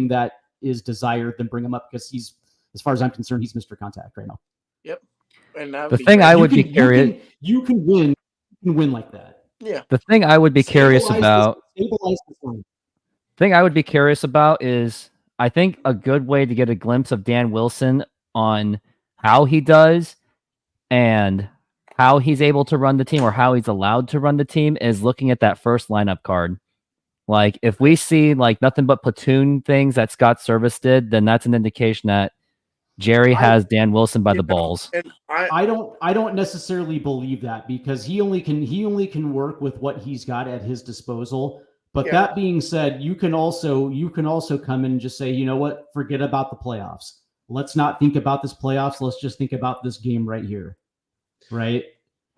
that is desired, then bring him up, because he's, as far as I'm concerned, he's Mr. Contact right now. Yep. And the thing I would be curious, you can win like that. Yeah. The thing I would be curious about, is I think a good way to get a glimpse of Dan Wilson on how he does and how he's able to run the team, or how he's allowed to run the team, is looking at that first lineup card. Like, if we see like nothing but platoon things that Scott Servais did, then that's an indication that Jerry has Dan Wilson by the balls. I don't necessarily believe that, because he only can work with what he's got at his disposal. But that being said, you can also come in and just say, you know what, forget about the playoffs. Let's not think about this playoffs. Let's just think about this game right here. Right.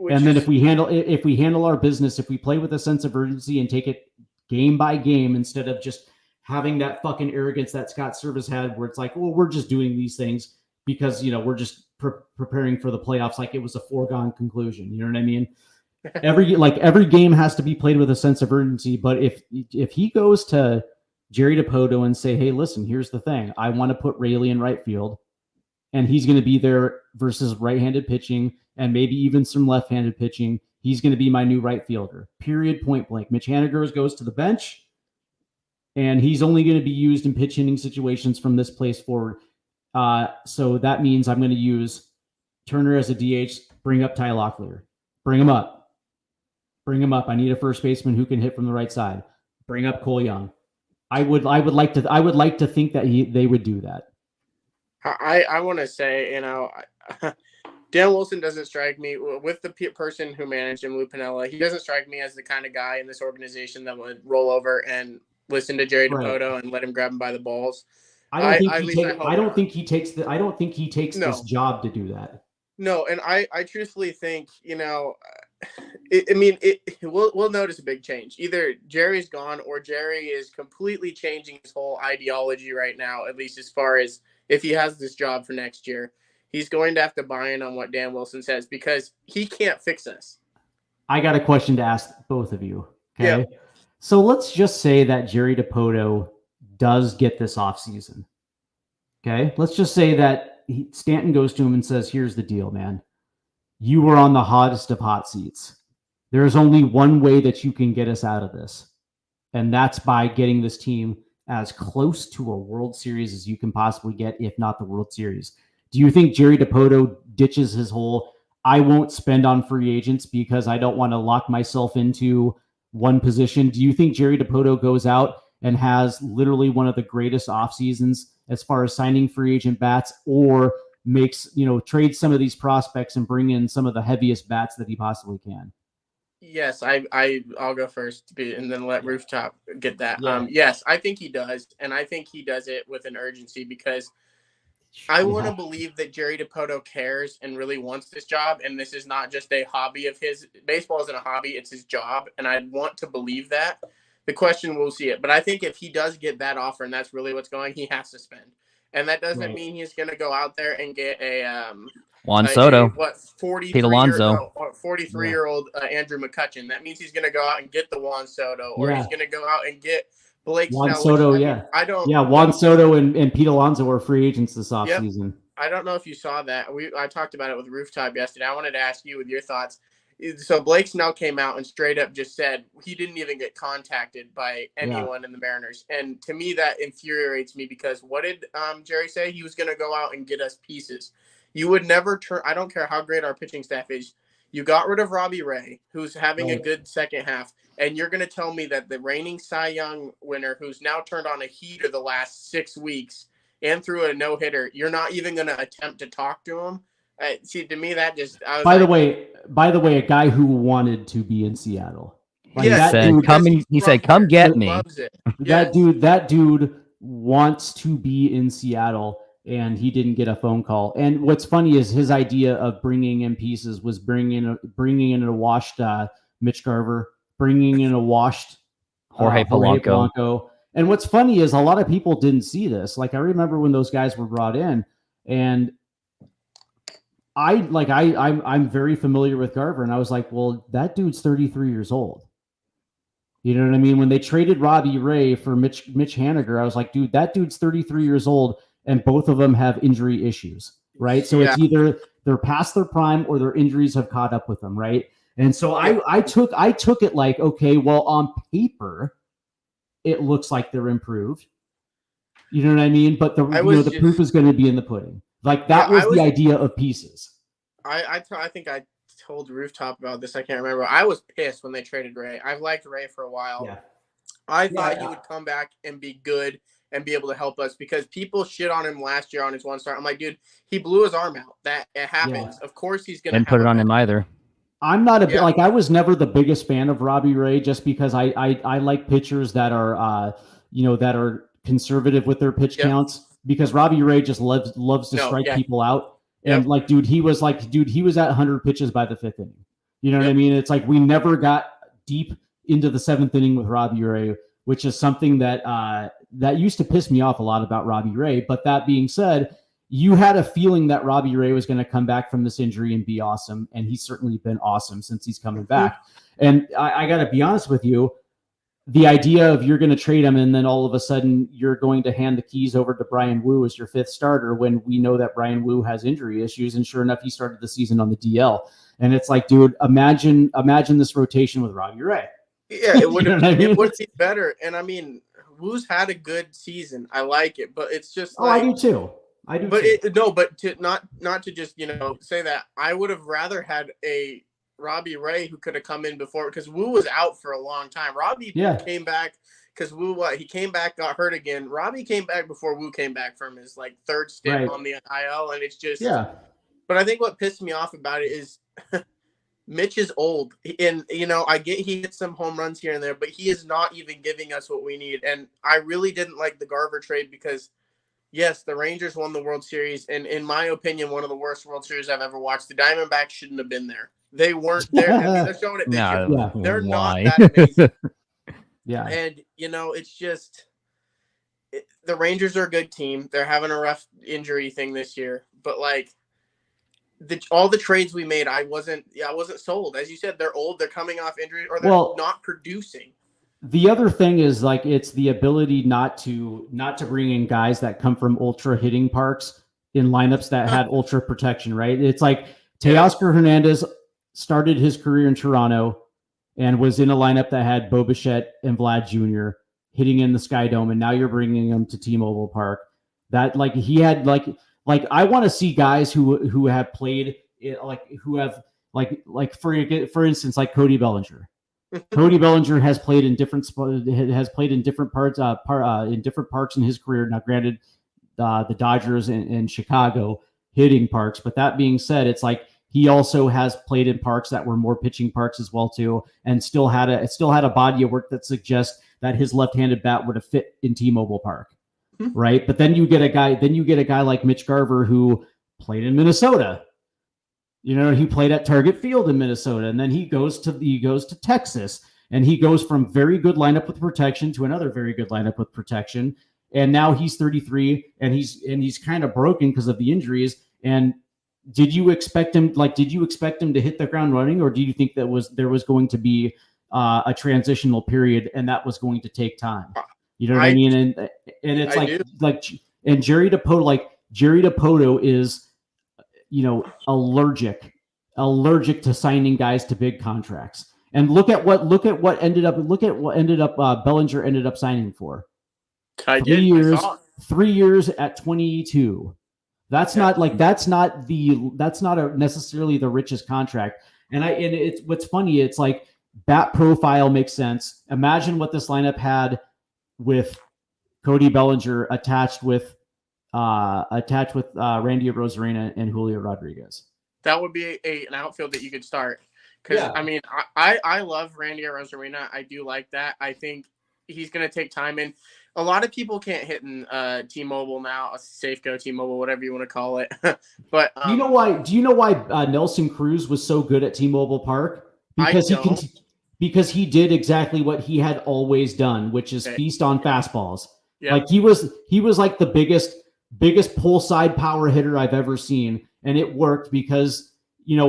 And then if we handle our business, if we play with a sense of urgency and take it game by game, instead of just having that fucking arrogance that Scott Servais had, where it's like, well, we're just doing these things because, we're just preparing for the playoffs, like it was a foregone conclusion. You know what I mean? Every game has to be played with a sense of urgency. But if he goes to Jerry DiPoto and say, hey, listen, here's the thing, I want to put Raley in right field, and he's going to be there versus right-handed pitching and maybe even some left-handed pitching. He's going to be my new right fielder, period, point blank. Mitch Haniger goes to the bench, and he's only going to be used in pitch hitting situations from this place forward. So that means I'm going to use Turner as a DH, bring up Ty Locklear. Bring him up. I need a first baseman who can hit from the right side. Bring up Cole Young. I would like to think that they would do that. I want to say, Dan Wilson doesn't strike me, with the person who managed him, Lou Piniella, he doesn't strike me as the kind of guy in this organization that would roll over and listen to Jerry DiPoto and let him grab him by the balls. I don't think at he least I take, hope I don't not. think he takes the I don't think he takes No. this job to do that. No, and I truthfully think, we'll notice a big change. Either Jerry's gone or Jerry is completely changing his whole ideology right now, at least as far as if he has this job for next year. He's going to have to buy in on what Dan Wilson says because he can't fix us. I got a question to ask both of you. Okay. Yeah. So let's just say that Jerry DiPoto does get this offseason. Okay. Let's just say that Stanton goes to him and says, here's the deal, man. You were on the hottest of hot seats. There is only one way that you can get us out of this. And that's by getting this team as close to a World Series as you can possibly get, if not the World Series. Do you think Jerry DiPoto ditches his whole, I won't spend on free agents because I don't want to lock myself into one position? Do you think Jerry DiPoto goes out and has literally one of the greatest off seasons as far as signing free agent bats, or makes, trade some of these prospects and bring in some of the heaviest bats that he possibly can? Yes, I'll go first and then let Rooftop get that. Yeah. Yes, I think he does. And I think he does it with an urgency because I want to believe that Jerry DiPoto cares and really wants this job. And this is not just a hobby of his. Baseball isn't a hobby. It's his job. And I want to believe that. The question, we'll see it. But I think if he does get that offer and that's really what's going, he has to spend. And that doesn't mean he's going to go out there and get a Juan Soto, 43-year-old Andrew McCutchen. That means he's going to go out and get the Juan Soto, or he's going to go out and get Blake Juan Snell. Soto, Juan Soto and Pete Alonso are free agents this offseason. I don't know if you saw that. I talked about it with Rooftop yesterday. I wanted to ask you with your thoughts. So Blake Snell came out and straight up just said he didn't even get contacted by anyone in the Mariners. And to me, that infuriates me because what did Jerry say? He was going to go out and get us pieces. You would never turn – I don't care how great our pitching staff is. You got rid of Robbie Ray, who's having a good second half, and you're going to tell me that the reigning Cy Young winner, who's now turned on a heater the last 6 weeks and threw a no-hitter, you're not even going to attempt to talk to him? See, to me, that just – By the way, a guy who wanted to be in Seattle. Like he said, come get me. That dude wants to be in Seattle, and he didn't get a phone call. And what's funny is his idea of bringing in pieces was bringing in a washed Mitch Garver, bringing in a washed Jorge Polanco. And what's funny is a lot of people didn't see this. Like, I remember when those guys were brought in, and I'm very familiar with Garver, and I was like, well, that dude's 33 years old. You know what I mean? When they traded Robbie Ray for Mitch Haniger, I was like, dude, that dude's 33 years old, and both of them have injury issues, right? So it's either they're past their prime or their injuries have caught up with them, right? And so I took it like, okay, well, on paper, it looks like they're improved. You know what I mean? But the proof is going to be in the pudding. Like that was the idea of pieces. I think I told Rooftop about this. I can't remember. I was pissed when they traded Ray. I've liked Ray for a while. Yeah. I thought he would come back and be good and be able to help us because people shit on him last year on his one start. I'm like, dude, he blew his arm out. That it happens. Yeah. Of course he's going to put it on him either. I'm not I was never the biggest fan of Robbie Ray just because I like pitchers that are that are conservative with their pitch counts, because Robbie Ray just loves to strike people out. And he was at 100 pitches by the 5th inning. You know what I mean? It's like we never got deep into the 7th inning with Robbie Ray, which is something that used to piss me off a lot about Robbie Ray. But that being said, you had a feeling that Robbie Ray was going to come back from this injury and be awesome. And he's certainly been awesome since he's coming back. And I got to be honest with you, the idea of you're going to trade him and then all of a sudden you're going to hand the keys over to Brian Wu as your 5th starter when we know that Brian Wu has injury issues. And sure enough, he started the season on the DL. And it's like, dude, imagine this rotation with Robbie Ray. Yeah, it would it would be better. And I mean, Wu's had a good season. I like it, but it's just I do too. Not to just, say that. I would have rather had a Robbie Ray who could have come in before, because Wu was out for a long time. Robbie came back because Wu, he came back, got hurt again. Robbie came back before Wu came back from his 3rd stint on the IL, and it's just But I think what pissed me off about it is Mitch is old, and I get he hits some home runs here and there, but he is not even giving us what we need. And I really didn't like the Garver trade because yes, the Rangers won the World Series, and in my opinion, one of the worst World Series I've ever watched. The Diamondbacks shouldn't have been there. They weren't there. I mean, they're showing it this year. No, They're not why? that amazing. Yeah. And, it's just the Rangers are a good team. They're having a rough injury thing this year. But, all the trades we made, I wasn't sold. As you said, they're old. They're coming off injury, or they're not producing. The other thing is it's the ability not to bring in guys that come from ultra hitting parks in lineups that had ultra protection, right? It's like Teoscar Hernandez started his career in Toronto and was in a lineup that had Bo Bichette and Vlad Jr. hitting in the Sky Dome, and now you're bringing him to T-Mobile Park. That he had I want to see guys who have played who have for instance Cody Bellinger. Cody Bellinger has played in different parts in different parks in his career. Now, granted, the Dodgers and Chicago hitting parks, but that being said, it's he also has played in parks that were more pitching parks as well too, and still had a body of work that suggests that his left-handed bat would have fit in T-Mobile Park, right? But then you get a guy like Mitch Garver who played in Minnesota. He played at Target Field in Minnesota, and then he goes to Texas, and he goes from very good lineup with protection to another very good lineup with protection. And now he's 33, and he's kind of broken because of the injuries. And did you expect him to hit the ground running, or do you think there was going to be a transitional period and that was going to take time? You know what I mean? And it's and Jerry Dipoto is allergic to signing guys to big contracts. And look at what Bellinger ended up signing for. 3 years at 22. That's not necessarily the richest contract. And it's what's funny. It's bat profile makes sense. Imagine what this lineup had with Cody Bellinger attached with Randy Arozarena and Julio Rodriguez. That would be an outfield that you could start. Because, I mean, I love Randy Arozarena. I do like that. I think he's going to take time. And a lot of people can't hit in T-Mobile now, a Safeco T-Mobile, whatever you want to call it. But do you know why Nelson Cruz was so good at T-Mobile Park? Because he did exactly what he had always done, which is feast on fastballs. Yeah. He was the biggest pull side power hitter I've ever seen, and it worked because he had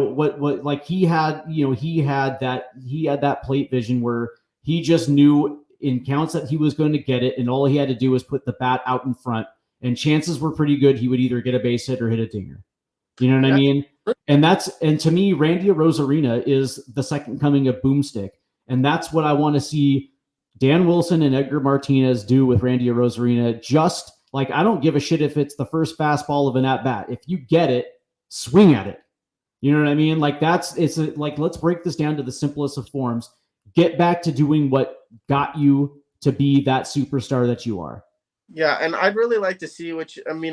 that plate vision where he just knew in counts that he was going to get it, and all he had to do was put the bat out in front, and chances were pretty good he would either get a base hit or hit a dinger. You know what I mean? And to me, Randy Arozarena is the second coming of Boomstick, and that's what I want to see Dan Wilson and Edgar Martinez do with Randy Arozarena. Just I don't give a shit if it's the first fastball of an at-bat. If you get it, swing at it. You know what I mean? Let's break this down to the simplest of forms. Get back to doing what got you to be that superstar that you are. Yeah, and I'd really like to see a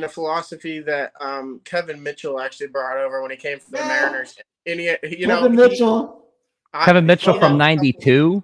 philosophy that Kevin Mitchell actually brought over when he came from the Mariners. And Kevin Mitchell from '92.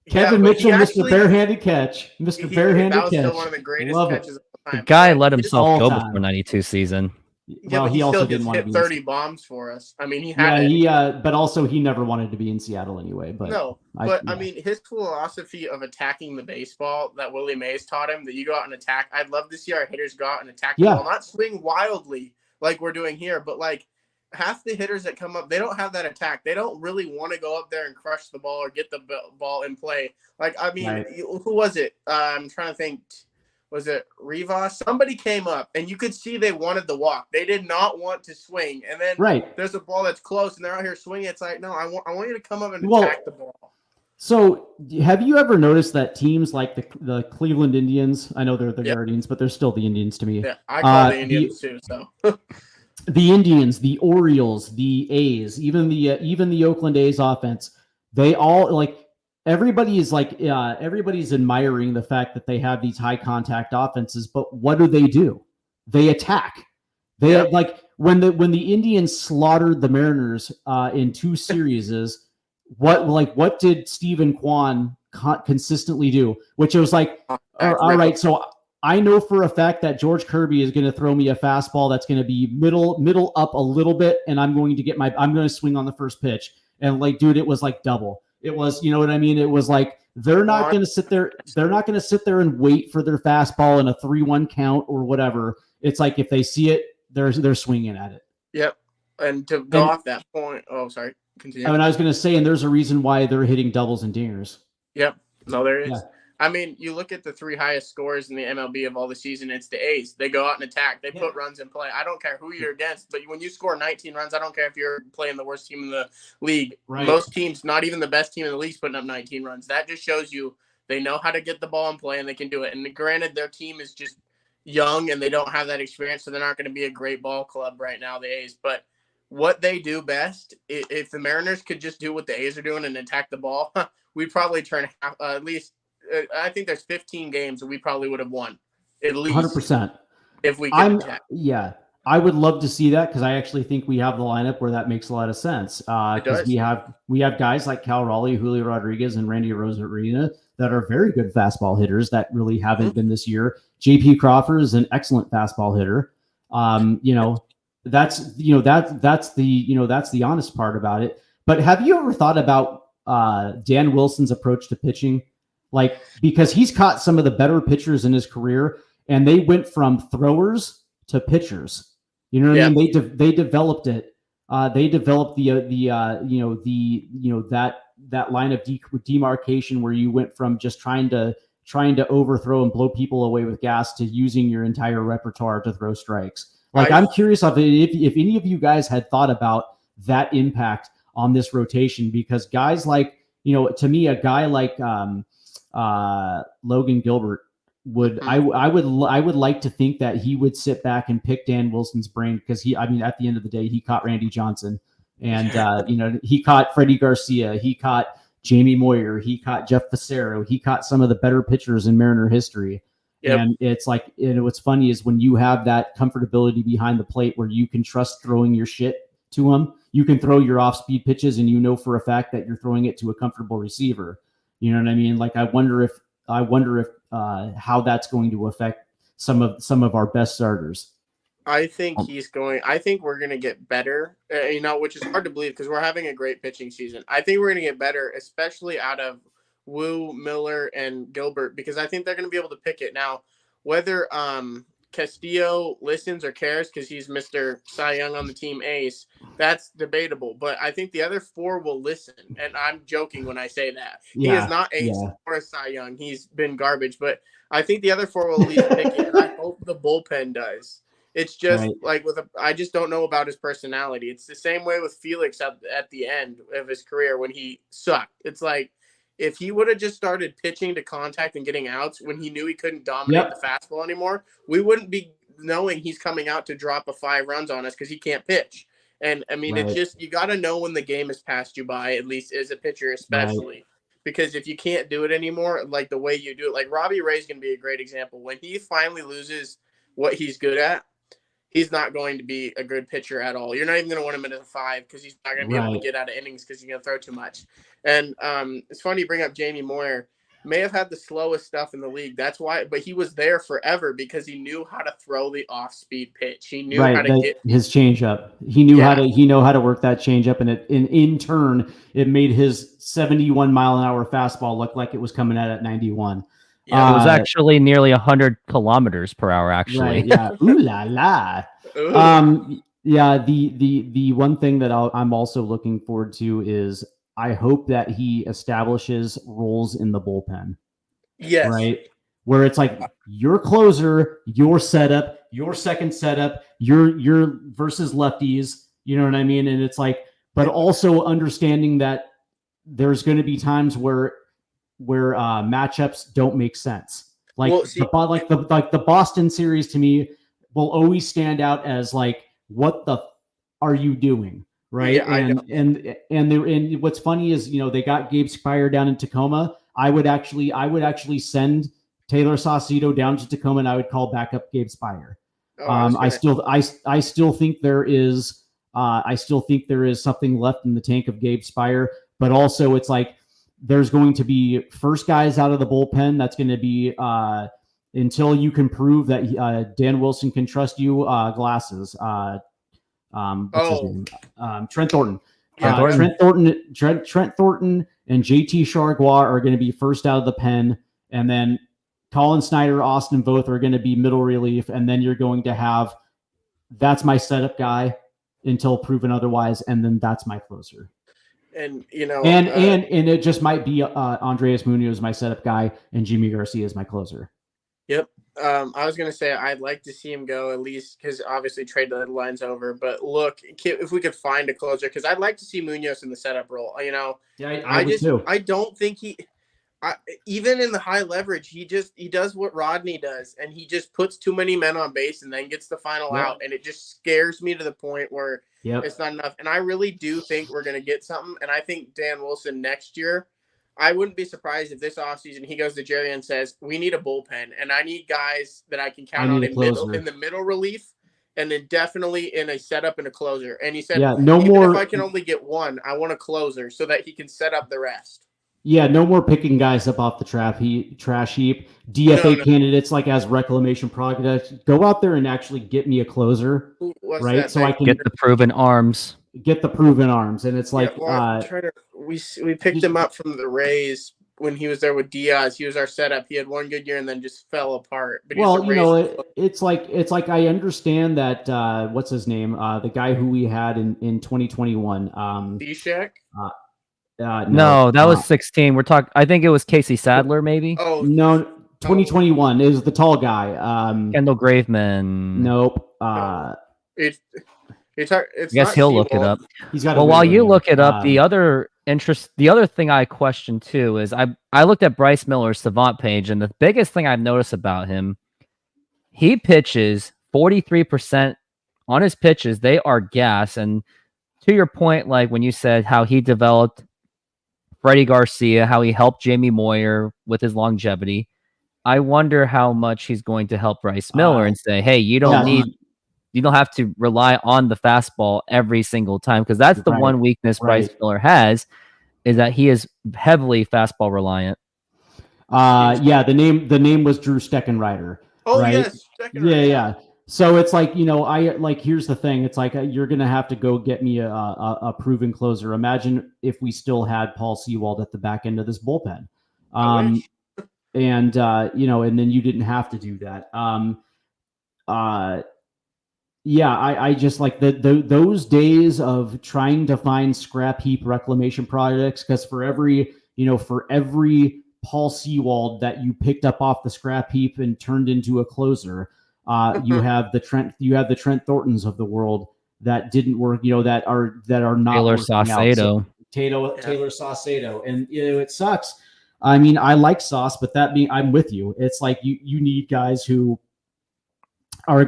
Kevin Mitchell, Mr. Barehanded Catch. Mr. Barehanded Catch. That was still one of the greatest catches of all time. The guy let himself go before '92 season. Yeah, but he also didn't want to hit 30 bombs for us. I mean, he had but also he never wanted to be in Seattle anyway. But I mean, his philosophy of attacking the baseball that Willie Mays taught him, that you go out and attack. I'd love to see our hitters go out and attack the ball, not swing wildly like we're doing here, but half the hitters that come up, they don't have that attack. They don't really want to go up there and crush the ball or get the ball in play. Who was it? I'm trying to think. Was it Rivas? Somebody came up, and you could see they wanted the walk. They did not want to swing. And then there's a ball that's close, and they're out here swinging. It's no, I want you to come up and attack the ball. So have you ever noticed that teams like the Cleveland Indians, I know they're the Guardians, but they're still the Indians to me. Yeah, I call the Indians too. So the Indians, the Orioles, the A's, even the Oakland A's offense, they all everybody's admiring the fact that they have these high contact offenses, but what do? They attack. They when the Indians slaughtered the Mariners in 2 series, what did Stephen Kwan consistently do? Which it was all right. So I know for a fact that George Kirby is going to throw me a fastball that's going to be middle up a little bit, and I'm going to swing on the first pitch. And like, dude, it was like double. It was, you know what I mean? It was like they're not going to sit there. They're not going to sit there and wait for their fastball in a 3-1 count or whatever. It's like if they see it, they're swinging at it. Yep. And to go off that point, sorry, continue. I mean, I was going to say, and there's a reason why they're hitting doubles and dingers. Yep. No, there is. Yeah. I mean, you look at the 3 highest scores in the MLB of all the season, it's the A's. They go out and attack. They put runs in play. I don't care who you're against, but when you score 19 runs, I don't care if you're playing the worst team in the league. Right. Most teams, not even the best team in the league, is putting up 19 runs. That just shows you they know how to get the ball in play and they can do it. And granted, their team is just young and they don't have that experience, so they're not going to be a great ball club right now, the A's. But what they do best, if the Mariners could just do what the A's are doing and attack the ball, we'd probably turn at least – I think there's 15 games that we probably would have won at least 100%. if we could attack. Yeah, I would love to see that because I actually think we have the lineup where that makes a lot of sense. Because we have guys like Cal Raleigh, Julio Rodriguez, and Randy Arozarena that are very good fastball hitters that really haven't been this year. JP Crawford is an excellent fastball hitter. That's the honest part about it. But have you ever thought about Dan Wilson's approach to pitching? Like, because he's caught some of the better pitchers in his career, and they went from throwers to pitchers. You know what I mean? They developed it. They developed that line of demarcation where you went from just trying to overthrow and blow people away with gas to using your entire repertoire to throw strikes. Like, I'm curious if any of you guys had thought about that impact on this rotation, because guys like, to me, a guy like Logan Gilbert I would like to think that he would sit back and pick Dan Wilson's brain, because at the end of the day, he caught Randy Johnson, and he caught Freddie Garcia, he caught Jamie Moyer, he caught Jeff Fassero, he caught some of the better pitchers in Mariner history. Yep. And it's like, what's funny is when you have that comfortability behind the plate where you can trust throwing your shit to him, you can throw your off-speed pitches and for a fact that you're throwing it to a comfortable receiver. You know what I mean? Like, I wonder if how that's going to affect some of our best starters. I think we're going to get better, which is hard to believe because we're having a great pitching season. I think we're going to get better, especially out of Wu, Miller, and Gilbert, because I think they're going to be able to pick it. Now, whether Castillo listens or cares because he's Mr. Cy Young on the team ace, that's debatable. But I think the other 4 will listen, and I'm joking when I say that. Yeah, he is not ace or a Cy Young. He's been garbage, but I think the other 4 will at least pick it, and I hope the bullpen does. It's just I just don't know about his personality. It's the same way with Felix at the end of his career when he sucked. It's like, if he would have just started pitching to contact and getting outs when he knew he couldn't dominate the fastball anymore, we wouldn't be knowing he's coming out to drop 5 runs on us because he can't pitch. And I mean, it's just, you got to know when the game has passed you by, at least as a pitcher, especially because if you can't do it anymore, like the way you do it, like Robbie Ray's going to be a great example. When he finally loses what he's good at, he's not going to be a good pitcher at all. You're not even going to want him at a 5 because he's not going to be able to get out of innings because he's going to throw too much. And it's funny you bring up Jamie Moyer. May have had the slowest stuff in the league. That's why, but he was there forever because he knew how to throw the off-speed pitch. He knew how to get his changeup. He knew how to work that changeup, and in turn, it made his 71 mile an hour fastball look like it was coming out at 91. Yeah, it was actually nearly 100 kilometers per hour, actually. Right, yeah. Ooh la la. The one thing that I'm also looking forward to is I hope that he establishes roles in the bullpen. Yes. Right? Where it's like your closer, your setup, your second setup, your versus lefties, you know what I mean? And it's like, but also understanding that there's going to be times where matchups don't make sense. Like, the Boston series to me will always stand out as like, what the are you doing? Right. Yeah, and what's funny is, they got Gabe Spire down in Tacoma. I would actually send Taylor Saucedo down to Tacoma and I would call back up Gabe Spire. I still think there is something left in the tank of Gabe Spire, but also it's like, there's going to be first guys out of the bullpen. That's going to be until you can prove that Dan Wilson can trust you. Glasses. What's his name? Trent Thornton. Trent Thornton and JT Chargois are going to be first out of the pen, and then Colin Snyder, Austin Voth are going to be middle relief, and then you're going to have that's my setup guy until proven otherwise, and then that's my closer. And you know, and it just might be Andreas Munoz my setup guy, and Jimmy Garcia is my closer. Yep. I was going to say I'd like to see him go at least because obviously trade deadline's over. But look, if we could find a closer, because I'd like to see Munoz in the setup role. You know, yeah, I don't think even in the high leverage, he does what Rodney does, and he just puts too many men on base and then gets the final out, and it just scares me to the point where it's not enough. And I really do think we're going to get something, and I think Dan Wilson next year. I wouldn't be surprised if this offseason he goes to Jerry and says, we need a bullpen, and I need guys that I can count on in the middle relief, and then definitely in a setup and a closer. And he said, if I can only get one, I want a closer so that he can set up the rest. Yeah, no more picking guys up off the trash heap. DFA candidates like as reclamation projects. Go out there and actually get me a closer, right? So I can get the proven arms. Get the proven arms, and it's like we picked him up from the Rays when he was there with Diaz. He was our setup. He had one good year and then just fell apart. But it's like I understand that what's his name? The guy who we had in 2021. Bishek? No, that was 16. We're talking. I think it was Casey Sadler, maybe. Oh no, 2021 is the tall guy. Kendall Graveman. Nope. I guess he'll look it up. He's got. Well, while you look it up, the other thing I question too is I looked at Bryce Miller's Savant page, and the biggest thing I've noticed about him, he pitches 43% on his pitches. They are gas, and to your point, like when you said how he developed Freddie Garcia, how he helped Jamie Moyer with his longevity, I wonder how much he's going to help Bryce Miller and say, hey, you don't have to rely on the fastball every single time, because that's the one weakness Bryce Miller has, is that he is heavily fastball reliant. The name was Drew Steckenrider. Oh, right? yes. Yeah. So it's like, here's the thing. It's like, you're going to have to go get me a proven closer. Imagine if we still had Paul Sewald at the back end of this bullpen. And then you didn't have to do that. I just like those days of trying to find scrap heap reclamation projects, because for every Paul Sewald that you picked up off the scrap heap and turned into a closer, you have the Trent Thorntons of the world that didn't work, that are not Taylor Saucedo. Taylor Saucedo, and it sucks. I mean, I like Sauce, but I'm with you. It's like you need guys who are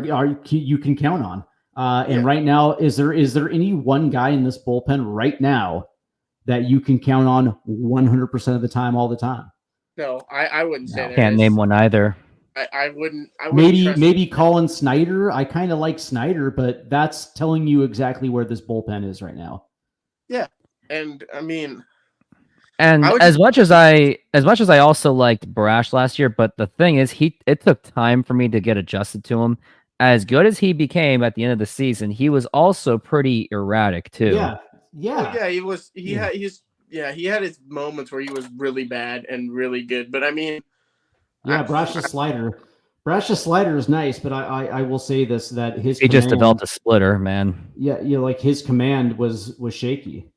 you can count on. And right now, is there any one guy in this bullpen right now that you can count on 100% of the time, all the time? No, I wouldn't say that. Can't name one either. I wouldn't maybe Colin Snyder. I kind of like Snyder, but that's telling you exactly where this bullpen is right now. Yeah, and I mean, as much as I also liked Brash last year, but the thing is, it took time for me to get adjusted to him. As good as he became at the end of the season, he was also pretty erratic too. Yeah. He was. He had his moments where he was really bad and really good. But I mean, Brash's slider is nice, but I will say this, that he just developed a splitter, man. Yeah, like his command was shaky.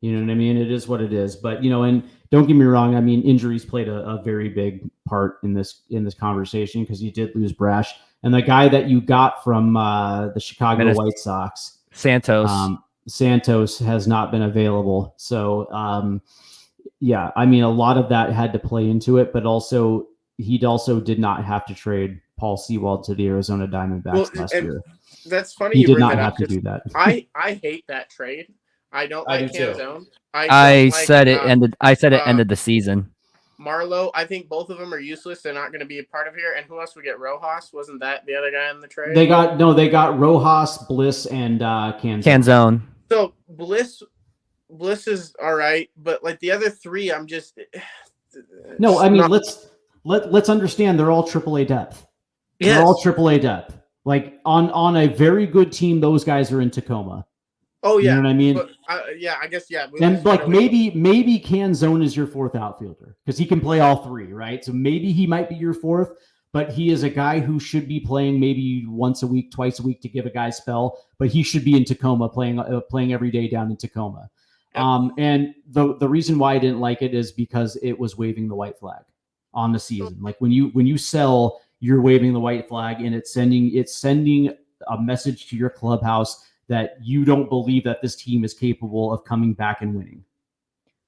You know what I mean? It is what it is. But and don't get me wrong. I mean, injuries played a very big part in this conversation, because you did lose Brash, and the guy that you got from the Chicago White Sox, Santos has not been available. So I mean, a lot of that had to play into it, but also he did not have to trade Paul Sewald to the Arizona Diamondbacks last year. That's funny. He did not have to do that. I hate that trade. I don't like Canzone. I said it ended the season. Marlowe, I think both of them are useless. They're not going to be a part of here. And who else we get? Rojas? Wasn't that the other guy in the trade? They got Rojas, Bliss, and Canzone. So Bliss is all right, but like the other three, I'm just no. I mean, let's understand they're all AAA depth. Yes. They're all AAA depth. Like on a very good team, those guys are in Tacoma. Oh yeah, you know what I mean. But, I guess And like maybe Canzone is your fourth outfielder because he can play all three, right? So maybe he might be your fourth, but he is a guy who should be playing maybe once a week, twice a week to give a guy spell. But he should be in Tacoma playing every day down in Tacoma. Yep. And the reason why I didn't like it is because it was waving the white flag on the season. Like when you sell, you're waving the white flag, and it's sending a message to your clubhouse that you don't believe that this team is capable of coming back and winning.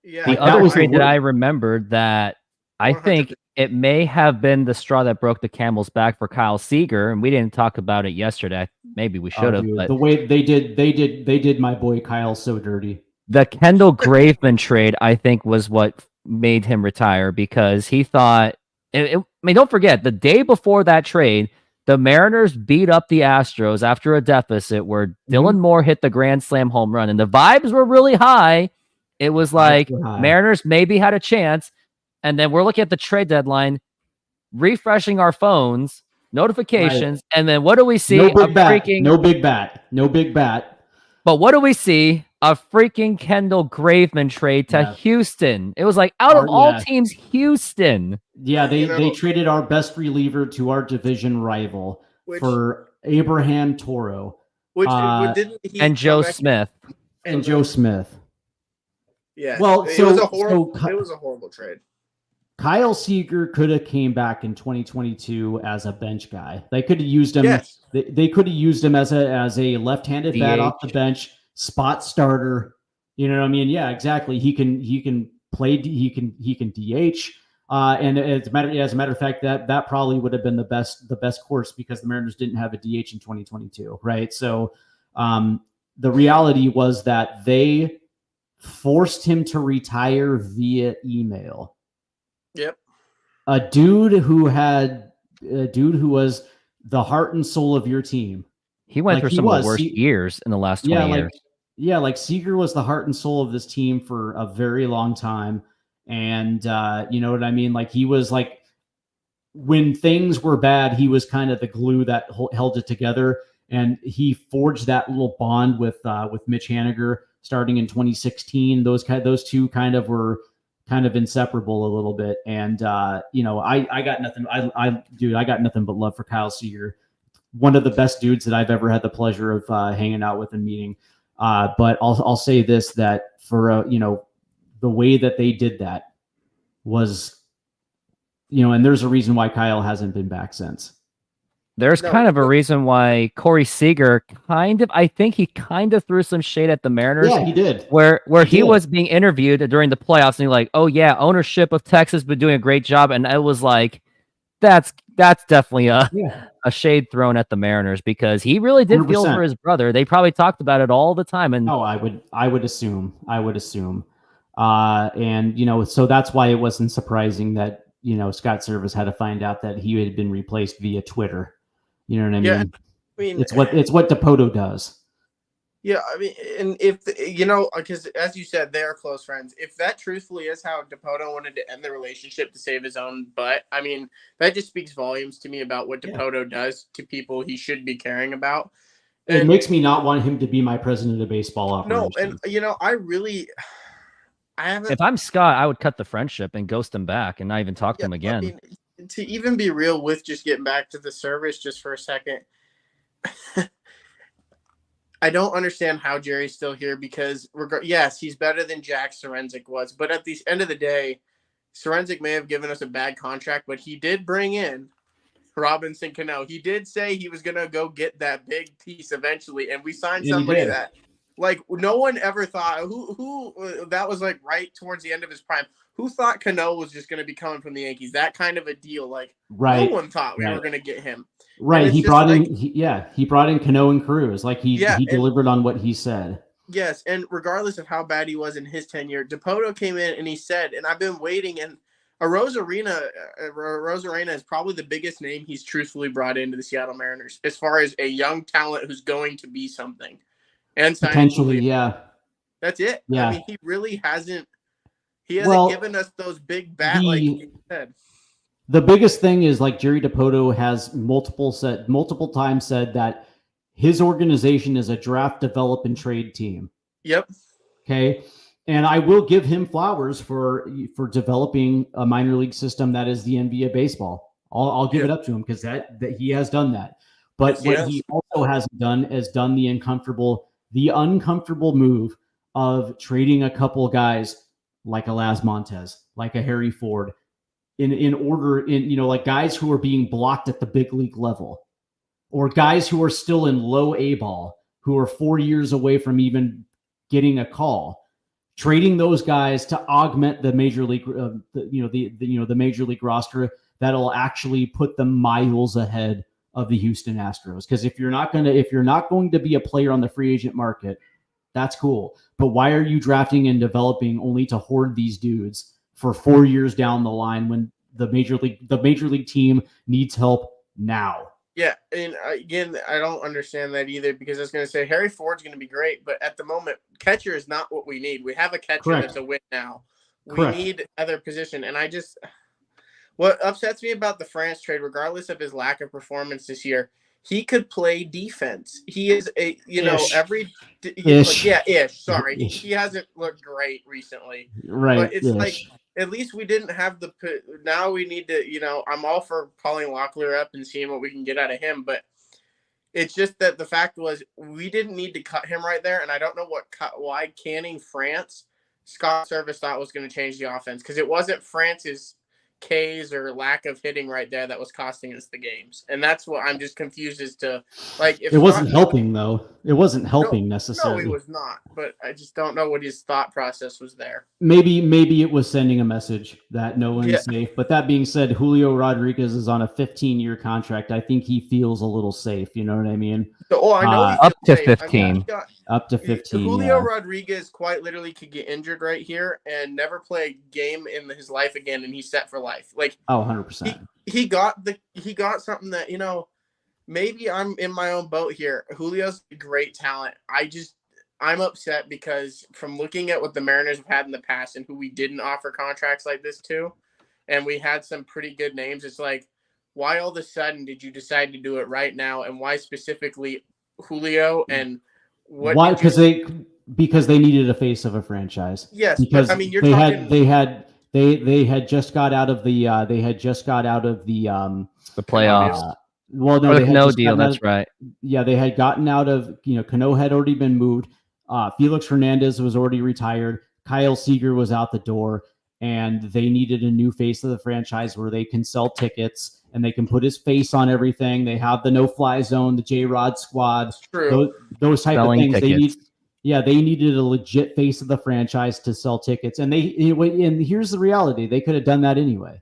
Yeah, the other trade that I remembered that I think it may have been the straw that broke the camel's back for Kyle Seager, and we didn't talk about it yesterday. Maybe we should have. But the way they did my boy Kyle so dirty. The Kendall Graveman trade, I think, was what made him retire because he thought. I mean, don't forget the day before that trade, the Mariners beat up the Astros after a deficit where Dylan Moore hit the grand slam home run, and the vibes were really high. It was like Mariners maybe had a chance, and then we're looking at the trade deadline, refreshing our phones, notifications, and then what do we see? No big bat. But what do we see? A freaking Kendall Graveman trade to Houston. It was like out of all teams, Houston. Yeah, they traded our best reliever to our division rival for Abraham Toro. And Joe Smith. And Joe Smith. Yeah. Well, it was a horrible trade. Kyle Seager could have came back in 2022 as a bench guy. They could have used him. Yes. They could have used him as a left-handed DH. bat off the bench, spot starter. You know what I mean? Yeah, exactly. He can play. He can DH. And as a matter of fact, that probably would have been the best course because the Mariners didn't have a DH in 2022, right? So the reality was that they forced him to retire via email. Yep. A dude who was the heart and soul of your team. He went through some of the worst years in the last 20 years. Yeah, like Seager was the heart and soul of this team for a very long time. And you know what I mean? Like he was like, when things were bad, he was kind of the glue that held it together. And he forged that little bond with Mitch Haniger starting in 2016. Those two kind of were kind of inseparable a little bit. And I got nothing. I got nothing but love for Kyle Seager. One of the best dudes that I've ever had the pleasure of hanging out with and meeting. But I'll say this, that for the way that they did that was, and there's a reason why Kyle hasn't been back since. There's kind of a reason why Corey Seager I think he kind of threw some shade at the Mariners. Yeah, he did. Where he was being interviewed during the playoffs, and he's like, "Oh yeah, ownership of Texas been doing a great job," and it was like, that's definitely a shade thrown at the Mariners because he really did 100%. Feel for his brother. They probably talked about it all the time. And I would assume. And so that's why it wasn't surprising that Scott Servais had to find out that he had been replaced via Twitter. You know what I mean? Yeah, I mean it's what Dipoto does. Yeah, I mean, and if because as you said, they are close friends. If that truthfully is how Dipoto wanted to end the relationship to save his own butt, I mean, that just speaks volumes to me about what Dipoto does to people he should be caring about. It makes me not want him to be my president of baseball operations. No, and I haven't. If I'm Scott, I would cut the friendship and ghost him back and not even talk to him again. I mean, to even be real with just getting back to the Servais just for a second, I don't understand how Jerry's still here because, yes, he's better than Jack Sorensic was. But at the end of the day, Sorensic may have given us a bad contract, but he did bring in Robinson Cano. He did say he was going to go get that big piece eventually, and we signed somebody that, like, no one ever thought who that was like right towards the end of his prime. Who thought Cano was just going to be coming from the Yankees? That kind of a deal, like no one thought we were going to get him. Right, he brought in Cano and Cruz. Like he delivered on what he said. Yes, and regardless of how bad he was in his tenure, Dipoto came in and he said, and I've been waiting, and Rosarina is probably the biggest name he's truthfully brought into the Seattle Mariners as far as a young talent who's going to be something. And potentially, yeah. That's it. Yeah. I mean, he really hasn't. He hasn't given us those big bat like he said. The biggest thing is like Jerry DiPoto has multiple times said that his organization is a draft, develop, and trade team. Yep. Okay. And I will give him flowers for developing a minor league system that is the NBA baseball. I'll give it up to him because that he has done that. But what he also hasn't done is done the uncomfortable move of trading a couple guys like a Laz Montez, like a Harry Ford, like guys who are being blocked at the big league level, or guys who are still in low A ball, who are 4 years away from even getting a call. Trading those guys to augment the major league, the major league roster that'll actually put them miles ahead of the Houston Astros. Because if you're not going to be a player on the free agent market, that's cool. But why are you drafting and developing only to hoard these dudes for 4 years down the line when the major league team needs help now? Yeah, and again, I don't understand that either, because I was going to say Harry Ford's going to be great, but at the moment, catcher is not what we need. We have a catcher that's a win now. We need other position, and what upsets me about the France trade, regardless of his lack of performance this year, he could play defense. He is Sorry, he hasn't looked great recently. Right, but it's like, at least we didn't have now we need to, I'm all for calling Locklear up and seeing what we can get out of him, but it's just that the fact was we didn't need to cut him right there, and I don't know why canning France, Scott Servais thought was going to change the offense, because it wasn't France's K's or lack of hitting right there that was costing us the games, and that's what I'm just confused as to, like, if it wasn't helping though. It wasn't helping necessarily. No, it was not. But I just don't know what his thought process was there. Maybe it was sending a message that no one's safe. But that being said, Julio Rodriguez is on a 15-year contract. I think he feels a little safe. You know what I mean? So, I know up to 15. Up to 15. Julio Rodriguez quite literally could get injured right here and never play a game in his life again, and he's set for life. Like, 100%. He got something that, maybe I'm in my own boat here. Julio's a great talent. I'm upset because from looking at what the Mariners have had in the past and who we didn't offer contracts like this to, and we had some pretty good names, it's like, why all of a sudden did you decide to do it right now, and why specifically Julio, and why? Because they needed a face of a franchise. Yes, because but, you're they had just got out of the playoffs. Well, no, they had no deal. That's right. Yeah, they had gotten out of, Cano had already been moved. Felix Hernandez was already retired. Kyle Seager was out the door, and they needed a new face of the franchise where they can sell tickets and they can put his face on everything. They have the no-fly zone, the J-Rod squad, those type Selling of things. tickets. They needed a legit face of the franchise to sell tickets, and here's the reality: they could have done that anyway.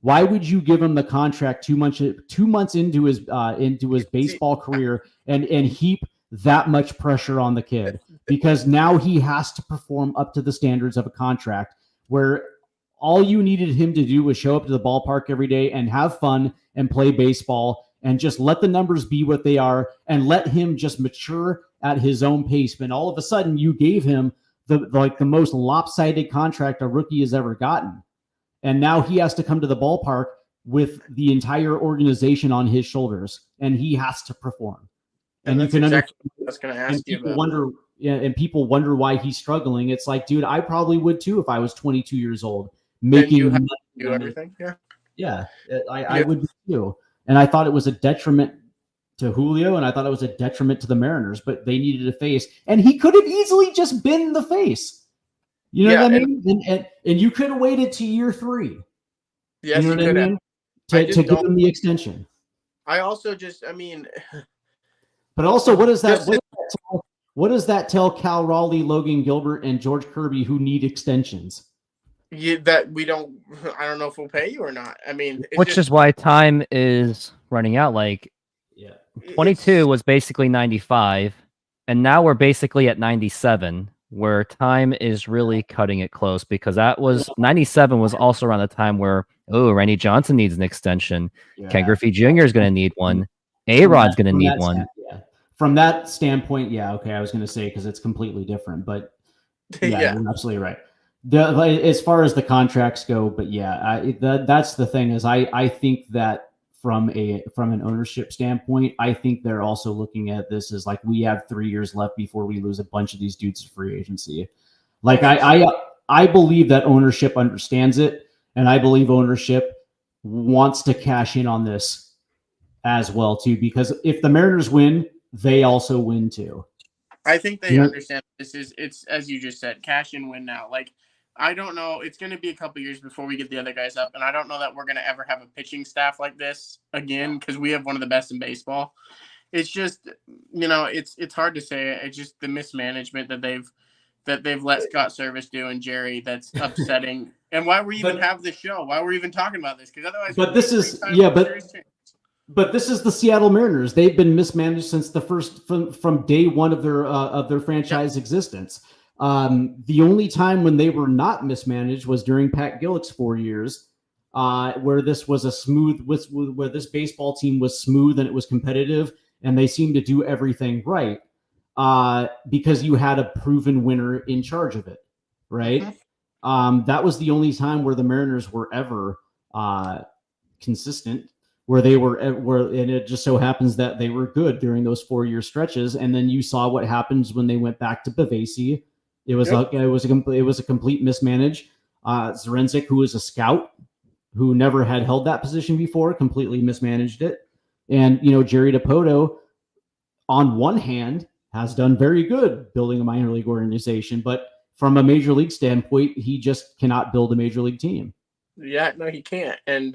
Why would you give him the contract 2 months into his baseball career and heap that much pressure on the kid? Because now he has to perform up to the standards of a contract where all you needed him to do was show up to the ballpark every day and have fun and play baseball and just let the numbers be what they are and let him just mature at his own pace. But all of a sudden you gave him the most lopsided contract a rookie has ever gotten. And now he has to come to the ballpark with the entire organization on his shoulders, and he has to perform. And you can exactly what I was going to ask you about. And people wonder why he's struggling. It's like, dude, I probably would too if I was 22 years old, making do everything. Yeah, I would too. And I thought it was a detriment to Julio, and I thought it was a detriment to the Mariners. But they needed a face, and he could have easily just been the face. You know what I mean? And you could have waited to year 3. Yes, you know what I mean? To give him the extension. I also But also, what does that tell Cal Raleigh, Logan Gilbert, and George Kirby, who need extensions? That we don't. I don't know if we'll pay you or not. I mean, which is why time is running out. Like, 22 was basically 95, and now we're basically at 97. Where time is really cutting it close, because that was 97 was also around the time where Randy Johnson needs an extension. Ken Griffey Jr. is going to need one. A-Rod's going to need one. From that standpoint, okay, I was going to say because it's completely different, but you're absolutely right. As far as the contracts go, but yeah, that's the thing is I think that from an ownership standpoint, I think they're also looking at this as like we have 3 years left before we lose a bunch of these dudes to free agency. Like I believe that ownership understands it, and I believe ownership wants to cash in on this as well too, because if the Mariners win, they also win too. I think they understand it's as you just said, cash in, win now. Like, I don't know. It's going to be a couple years before we get the other guys up, and I don't know that we're going to ever have a pitching staff like this again because we have one of the best in baseball. It's just, it's hard to say. It's just the mismanagement that they've let Scott Servais do and Jerry that's upsetting. And why we even have this show? Why we're even talking about this? Because otherwise, but this is But this is the Seattle Mariners. They've been mismanaged since the from day one of their franchise existence. The only time when they were not mismanaged was during Pat Gillick's 4 years, where this was where this baseball team was smooth and it was competitive, and they seemed to do everything right because you had a proven winner in charge of it, right? Mm-hmm. That was the only time where the Mariners were ever consistent. And it just so happens that they were good during those 4-year stretches, and then you saw what happens when they went back to Bavasi. It was a complete mismanage. Zarenzik, who was a scout, who never had held that position before, completely mismanaged it. And Jerry Dipoto, on one hand, has done very good building a minor league organization, but from a major league standpoint, he just cannot build a major league team. Yeah, no, he can't, and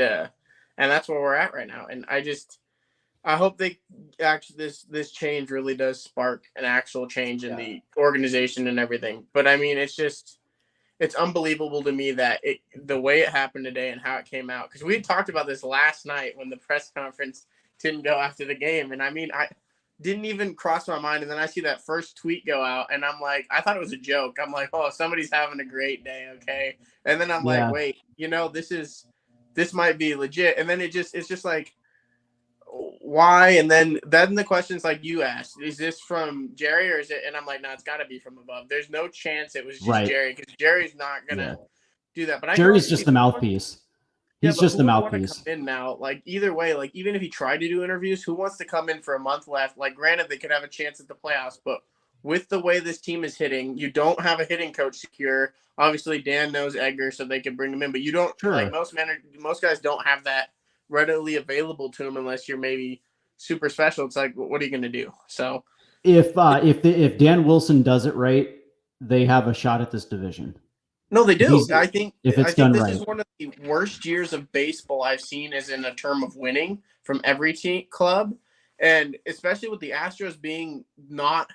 that's where we're at right now. And I hope this change really does spark an actual change in the organization and everything. But I mean, it's unbelievable to me that the way it happened today and how it came out. Because we had talked about this last night when the press conference didn't go after the game. And I mean, I didn't even cross my mind. And then I see that first tweet go out and I'm like, I thought it was a joke. I'm like, oh, somebody's having a great day. Okay. And then I'm like, wait, this might be legit. And then it's just like, why? And then the questions like you asked, is this from Jerry or is it? And I'm like, no, it's got to be from above. There's no chance it was just Jerry, because Jerry's not gonna do that. But Jerry's just the mouthpiece. He's just the mouthpiece. Come in now, like either way, like even if he tried to do interviews, who wants to come in for a month left? Like, granted, they could have a chance at the playoffs, but with the way this team is hitting, you don't have a hitting coach secure. Obviously, Dan knows Edgar, so they can bring him in, but you don't. Like most guys don't have that readily available to them unless you're maybe super special. It's like, what are you going to do? So if Dan Wilson does it right, they have a shot at this division. No, they do. I think if it's done right, this is one of the worst years of baseball I've seen as in a term of winning from every team club, and especially with the Astros being not.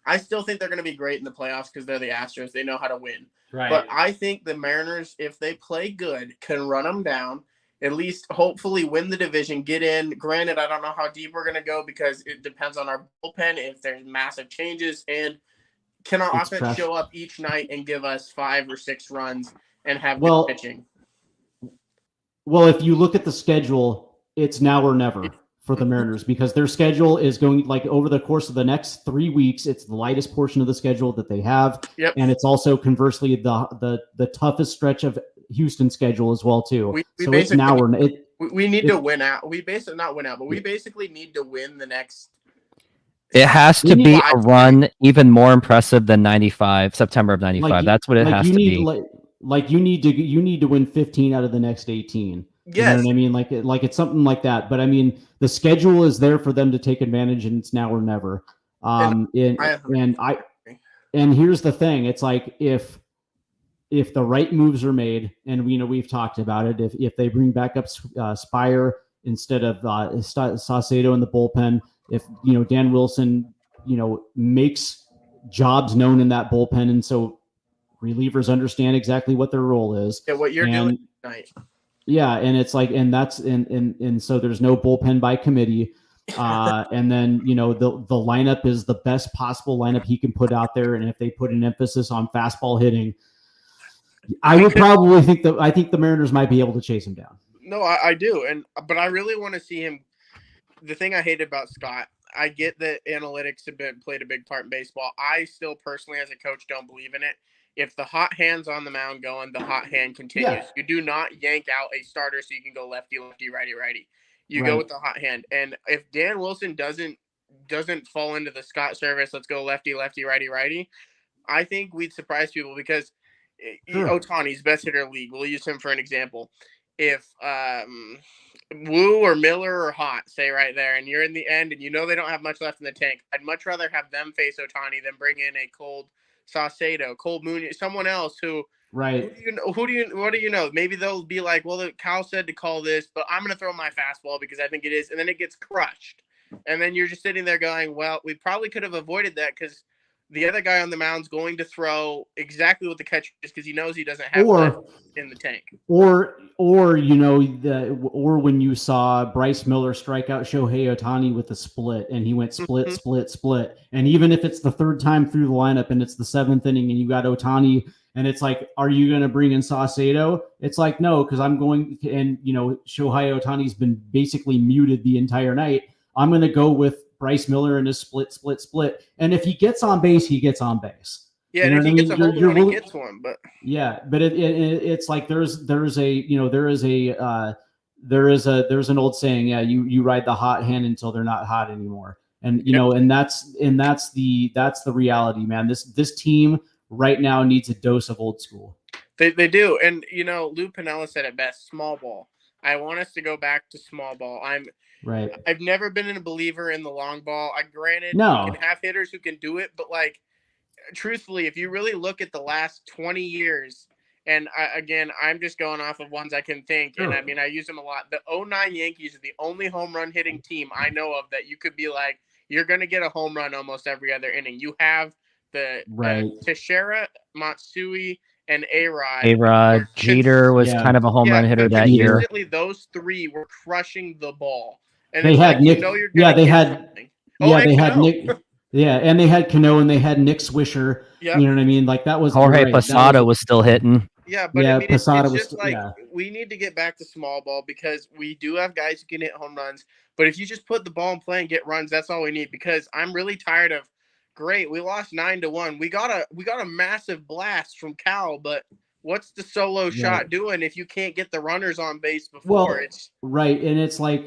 I still think they're going to be great in the playoffs because they're the Astros. They know how to win. Right. But I think the Mariners, if they play good, can run them down, at least hopefully win the division, get in. Granted, I don't know how deep we're going to go because it depends on our bullpen, if there's massive changes, and can our offense show up each night and give us 5 or 6 runs and have good pitching? Well, if you look at the schedule, it's now or never for the Mariners, because their schedule is going, like, over the course of the next 3 weeks, it's the lightest portion of the schedule that they have. Yep. And it's also conversely the toughest stretch of Houston's schedule as well too. So it's now or we need to win out. We basically not win out, but we basically need to win the next. It has to be a run even more impressive than September of 95. That's what it has to be. You need to win 15 out of the next 18. Yes. You know what I mean? Like it's something like that. But I mean, the schedule is there for them to take advantage, and it's now or never. And here's the thing: it's like if the right moves are made, and we've talked about it, if they bring back up Spire instead of Saucedo in the bullpen, if Dan Wilson makes jobs known in that bullpen, and so relievers understand exactly what their role is. Yeah, what you're doing tonight. Yeah, and it's like, and that's and so there's no bullpen by committee, and then the lineup is the best possible lineup he can put out there, and if they put an emphasis on fastball hitting, I think the Mariners might be able to chase him down. No, I do, but I really want to see him. The thing I hated about Scott, I get that analytics have played a big part in baseball. I still personally, as a coach, don't believe in it. If the hot hand's on the mound going, the hot hand continues. Yeah. You do not yank out a starter so you can go lefty, lefty, righty, righty. You go Right. with the hot hand. And if Dan Wilson doesn't fall into the Scott Servais, let's go lefty, lefty, righty, righty, I think we'd surprise people because Sure. Ohtani's best hitter in the league. We'll use him for an example. If Wu or Miller or Hot, say right there, and you're in the end and you know they don't have much left in the tank, I'd much rather have them face Ohtani than bring in a cold Saucedo, Cold Moon, someone else who Right. what do you know? Maybe they'll be like, well, Kyle said to call this, but I'm going to throw my fastball because I think it is, and then it gets crushed. And then you're just sitting there going, well, we probably could have avoided that because the other guy on the mound's going to throw exactly what the catcher is because he knows he doesn't have left in the tank. Or when you saw Bryce Miller strike out Shohei Ohtani with a split, and he went split, split, and even if it's the third time through the lineup and it's the seventh inning and you got Ohtani, and it's like, are you going to bring in Saucedo? It's like, no, because I'm going, and Shohei Ohtani's been basically muted the entire night. I'm going to go with Bryce Miller in his split. And if he gets on base, he gets on base. Yeah, and if he gets a hold on, he gets one. But yeah, but it's like there's an old saying, yeah, you ride the hot hand until they're not hot anymore. And and that's the reality, man. This team right now needs a dose of old school. They do. And Lou Piniella said it best, small ball. I want us to go back to small ball. I've never been a believer in the long ball. Granted, you can have hitters who can do it, but like, truthfully, if you really look at the last 20 years, and I'm just going off of ones I can think, and I use them a lot. The 2009 Yankees are the only home run hitting team I know of that you could be like, you're going to get a home run almost every other inning. You have the Teixeira, Matsui, and A-Rod. A-Rod, Jeter was kind of a home run hitter that year. Those three were crushing the ball. And they had Nick. They had Nick. Yeah, and they had Cano and they had Nick Swisher. Yep. You know what I mean? Like that was Jorge Posada was still hitting. Yeah, but Posada it's just we need to get back to small ball because we do have guys who can hit home runs. But if you just put the ball in play and get runs, that's all we need. Because I'm really tired of. Great, we lost 9-1. We got a massive blast from Cal, but what's the solo shot doing if you can't get the runners on base before? Well, and it's like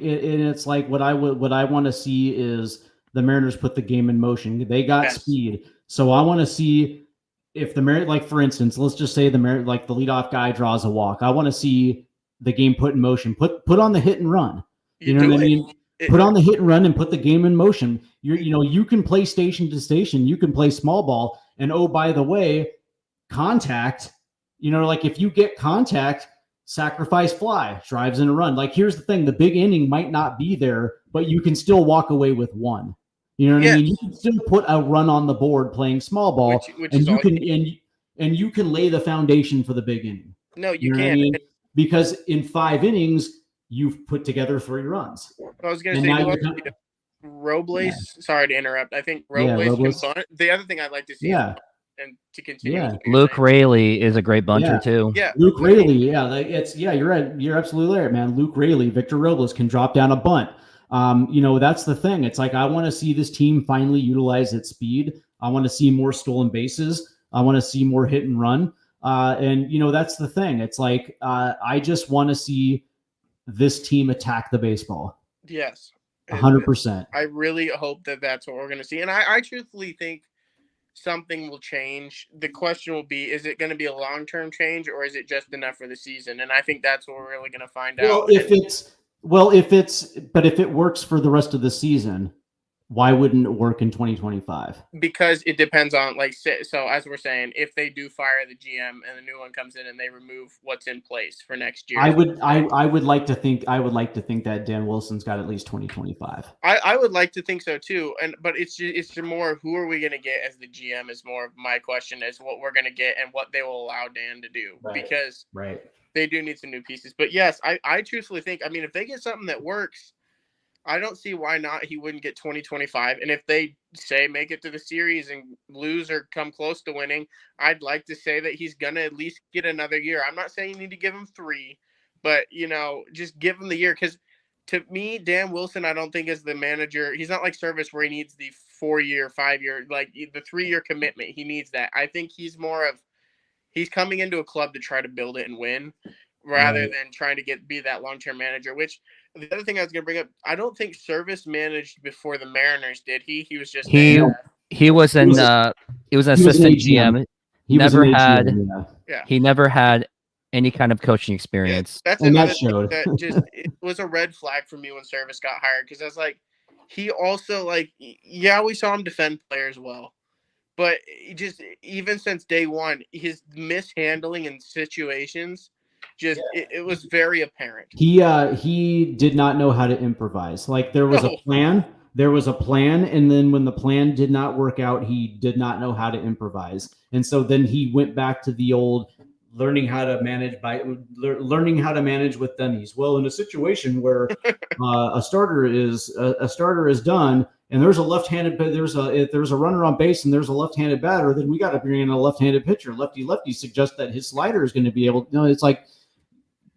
what I want to see is the Mariners put the game in motion. They got speed, so I want to see if the Mariners, like for instance, let's just say the Mariners, like the leadoff guy draws a walk. I want to see the game put in motion. Put on the hit and run. You know what I mean? Put on the hit and run and put the game in motion. You can play station to station. You can play small ball. And oh, by the way, contact. Like if you get contact, sacrifice fly, drives in a run. Like here's the thing: the big inning might not be there, but you can still walk away with one. You know what I mean? You can still put a run on the board playing small ball, and you can lay the foundation for the big inning. No, you can't. Because in 5 innings, you've put together 3 runs. I was going to say, Robles. Sorry to interrupt. I think Robles can bunt. The other thing I'd like to see, and to continue, Luke Raley is a great bunter too. Yeah, Luke Raley. You're right. You're absolutely right, man. Luke Raley, Victor Robles can drop down a bunt. That's the thing. It's like I want to see this team finally utilize its speed. I want to see more stolen bases. I want to see more hit and run. That's the thing. It's like I just want to see this team attack the baseball. Yes. 100%. I really hope that that's what we're going to see. And I truthfully think something will change. The question will be, is it going to be a long-term change or is it just enough for the season? And I think that's what we're really going to find out. If it works for the rest of the season, why wouldn't it work in 2025? Because it depends on, so as we're saying, if they do fire the GM and the new one comes in and they remove what's in place for next year. I would like to think that Dan Wilson's got at least 2025. I would like to think so too. But it's more, who are we going to get as the GM is more of my question, is what we're going to get and what they will allow Dan to do. Because they do need some new pieces. But yes, I truthfully think, if they get something that works, I don't see why not he wouldn't get 2025. And if they say make it to the series and lose or come close to winning, I'd like to say that he's going to at least get another year. I'm not saying you need to give him 3, but, just give him the year. Because to me, Dan Wilson, I don't think is the manager. He's not like Servais where he needs the 4-year, 5-year, like the 3-year commitment. He needs that. I think he's more of He's coming into a club to try to build it and win, rather than trying to be that long-term manager. Which the other thing I was going to bring up, I don't think Servais managed before the Mariners, did he? He was just he was an assistant GM. He never was had AGM, he never had any kind of coaching experience. That's and another that showed. thing that just it was a red flag for me when Servais got hired, because I was like, he also we saw him defend players well, but even since day one, his mishandling in situations it was very apparent. He did not know how to improvise. Like there was a plan. There was a plan, and then when the plan did not work out, he did not know how to improvise. And so then he went back to the old learning how to manage with dummies. Well, in a situation where a starter is done, and there's a left-handed, if there's a runner on base and there's a left-handed batter, then we got to bring in a left-handed pitcher. Lefty suggests that his slider is going to be able. It's like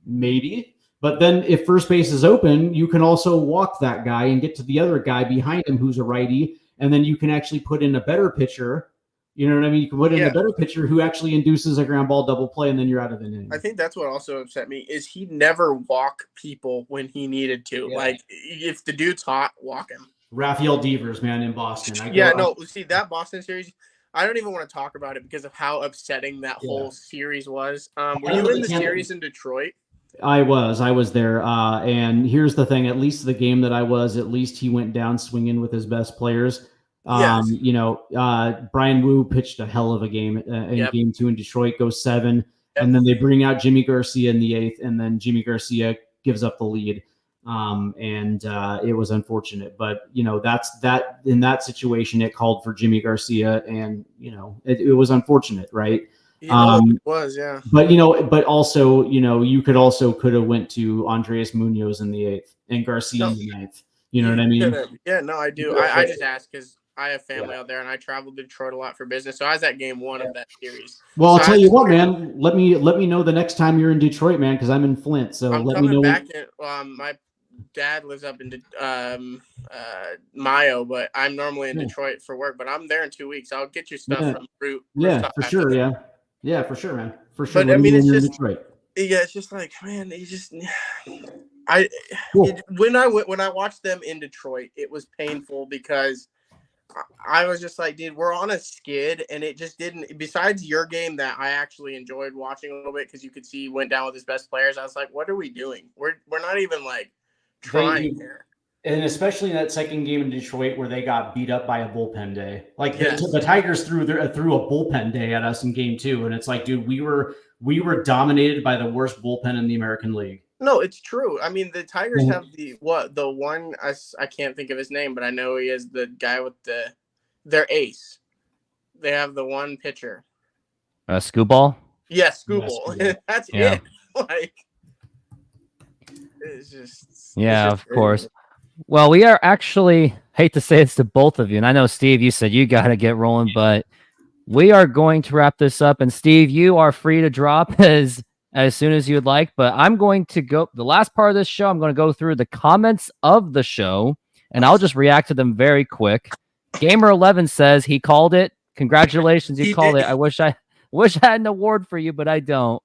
maybe. But then if first base is open, you can also walk that guy and get to the other guy behind him who's a righty, and then you can actually put in a better pitcher. You know what I mean? You can put in a better pitcher who actually induces a ground ball double play, and then you're out of the inning. I think that's what also upset me is he never walked people when he needed to. Yeah. Like, if the dude's hot, walk him. Rafael Devers, man, in Boston. See, that Boston series, I don't even want to talk about it because of how upsetting that whole series was. Were you in the series in Detroit? I was there. And here's the thing, at least the game that I was, at least he went down swinging with his best players. Brian Wu pitched a hell of a game in game 2 in Detroit, goes 7. And then they bring out Jimmy Garcia in the 8th, and then Jimmy Garcia gives up the lead. It was unfortunate, but that's that in that situation, it called for Jimmy Garcia, and it was unfortunate, right? It was, yeah. But also, you could have went to Andres Munoz in the 8th and Garcia in the 9th. You know what I mean? Yeah, no, I do. I just asked because I have family out there, and I traveled to Detroit a lot for business. So I was at game 1 of that series. Well, I'll tell you what, man. Let me know the next time you're in Detroit, man, because I'm in Flint. So let me know. My dad lives up in Mayo, but I'm normally in Detroit for work. But I'm there in 2 weeks. I'll get you stuff from Root. Yeah, for sure. Yeah, for sure, man. For sure. But I mean, it's just Detroit. Yeah, it's just like, man, when I watched them in Detroit, it was painful because I was just like, dude, we're on a skid, and it just didn't. Besides your game that I actually enjoyed watching a little bit because you could see he went down with his best players, I was like, what are we doing? We're not even trying here. And especially in that second game in Detroit where they got beat up by a bullpen day. The Tigers threw a bullpen day at us in game 2, and it's like, dude, we were dominated by the worst bullpen in the American League. No, it's true. I mean, the Tigers have the one I can't think of his name, but I know he is the guy with their ace. They have the one pitcher. Scooball? Yeah, Scooball. That's it. It's just of course. Well, we are actually, hate to say it's to both of you, and I know, Steve, you said you got to get rolling, but we are going to wrap this up. And Steve, you are free to drop as soon as you would like, but I'm going to go the last part of this show. I'm going to go through the comments of the show, and I'll just react to them very quick. Gamer11 says he called it. Congratulations, you called it. I wish I had an award for you, but I don't.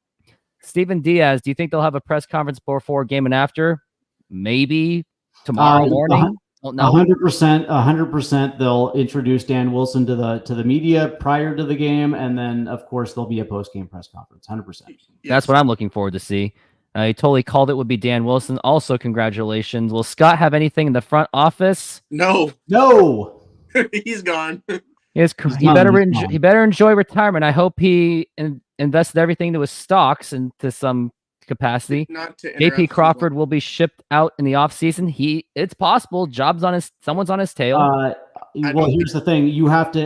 Steven Diaz, do you think they'll have a press conference before game and after? Maybe tomorrow morning. 100%. They'll introduce Dan Wilson to the media prior to the game, and then of course there'll be a post-game press conference. 100%. That's what I'm looking forward to see. He totally called it. Would be Dan Wilson. Also, congratulations. Will Scott have anything in the front office? No. He's gone. He better enjoy retirement. I hope he invested everything into his stocks into some capacity. JP Crawford will be shipped out in the offseason. It's possible someone's on his tail. Well, here's the thing.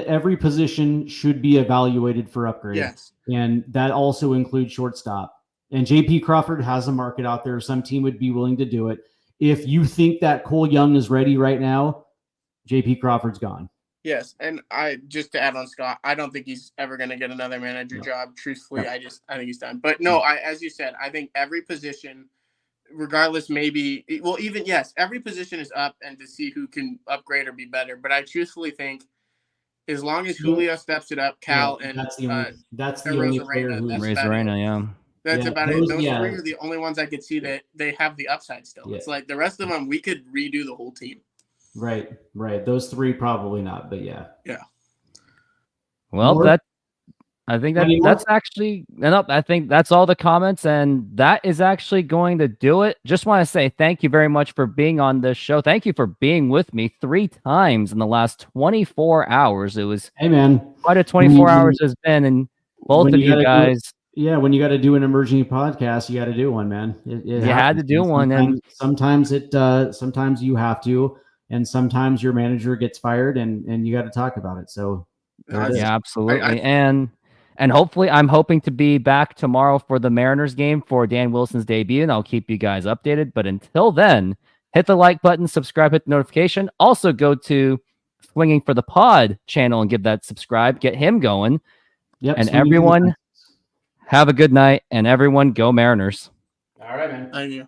Every position should be evaluated for upgrade. Yes. And that also includes shortstop. And JP Crawford has a market out there. Some team would be willing to do it. If you think that Cole Young is ready right now, JP Crawford's gone. Yes, and just to add on Scott, I don't think he's ever going to get another manager job. Truthfully, I think he's done. But no, as you said, I think every position, regardless, every position is up and to see who can upgrade or be better. But I truthfully think As long as Julio steps it up, Cal and that's the only Rose player Arena, who's that's Arena, yeah. That's Yeah, about those- it. Those yeah. three are the only ones I could see that they have the upside still. Yeah. It's like the rest of them, we could redo the whole team. right. Those three probably not, but yeah. Well, More? I think Any more? that's actually I think that's all the comments, and that is actually going to do it. Just want to say thank you very much for being on this show. Thank you for being with me 3 times in the last 24 hours. It was Hey man, quite a 24 hours has been, and both when of you you gotta guys. when you got to do an emerging podcast, you got to do one, man. It You had to do one, and sometimes sometimes you have to, and sometimes your manager gets fired, and you got to talk about it. So there it is. yeah, absolutely, and hopefully, I'm hoping to be back tomorrow for the Mariners game for Dan Wilson's debut, and I'll keep you guys updated. But until then, hit the like button, subscribe, hit the notification. Also, go to Swinging for the Pod channel and give that subscribe. Get him going. Yep. And everyone, have a good night, and everyone, go Mariners. All right, man. Thank you.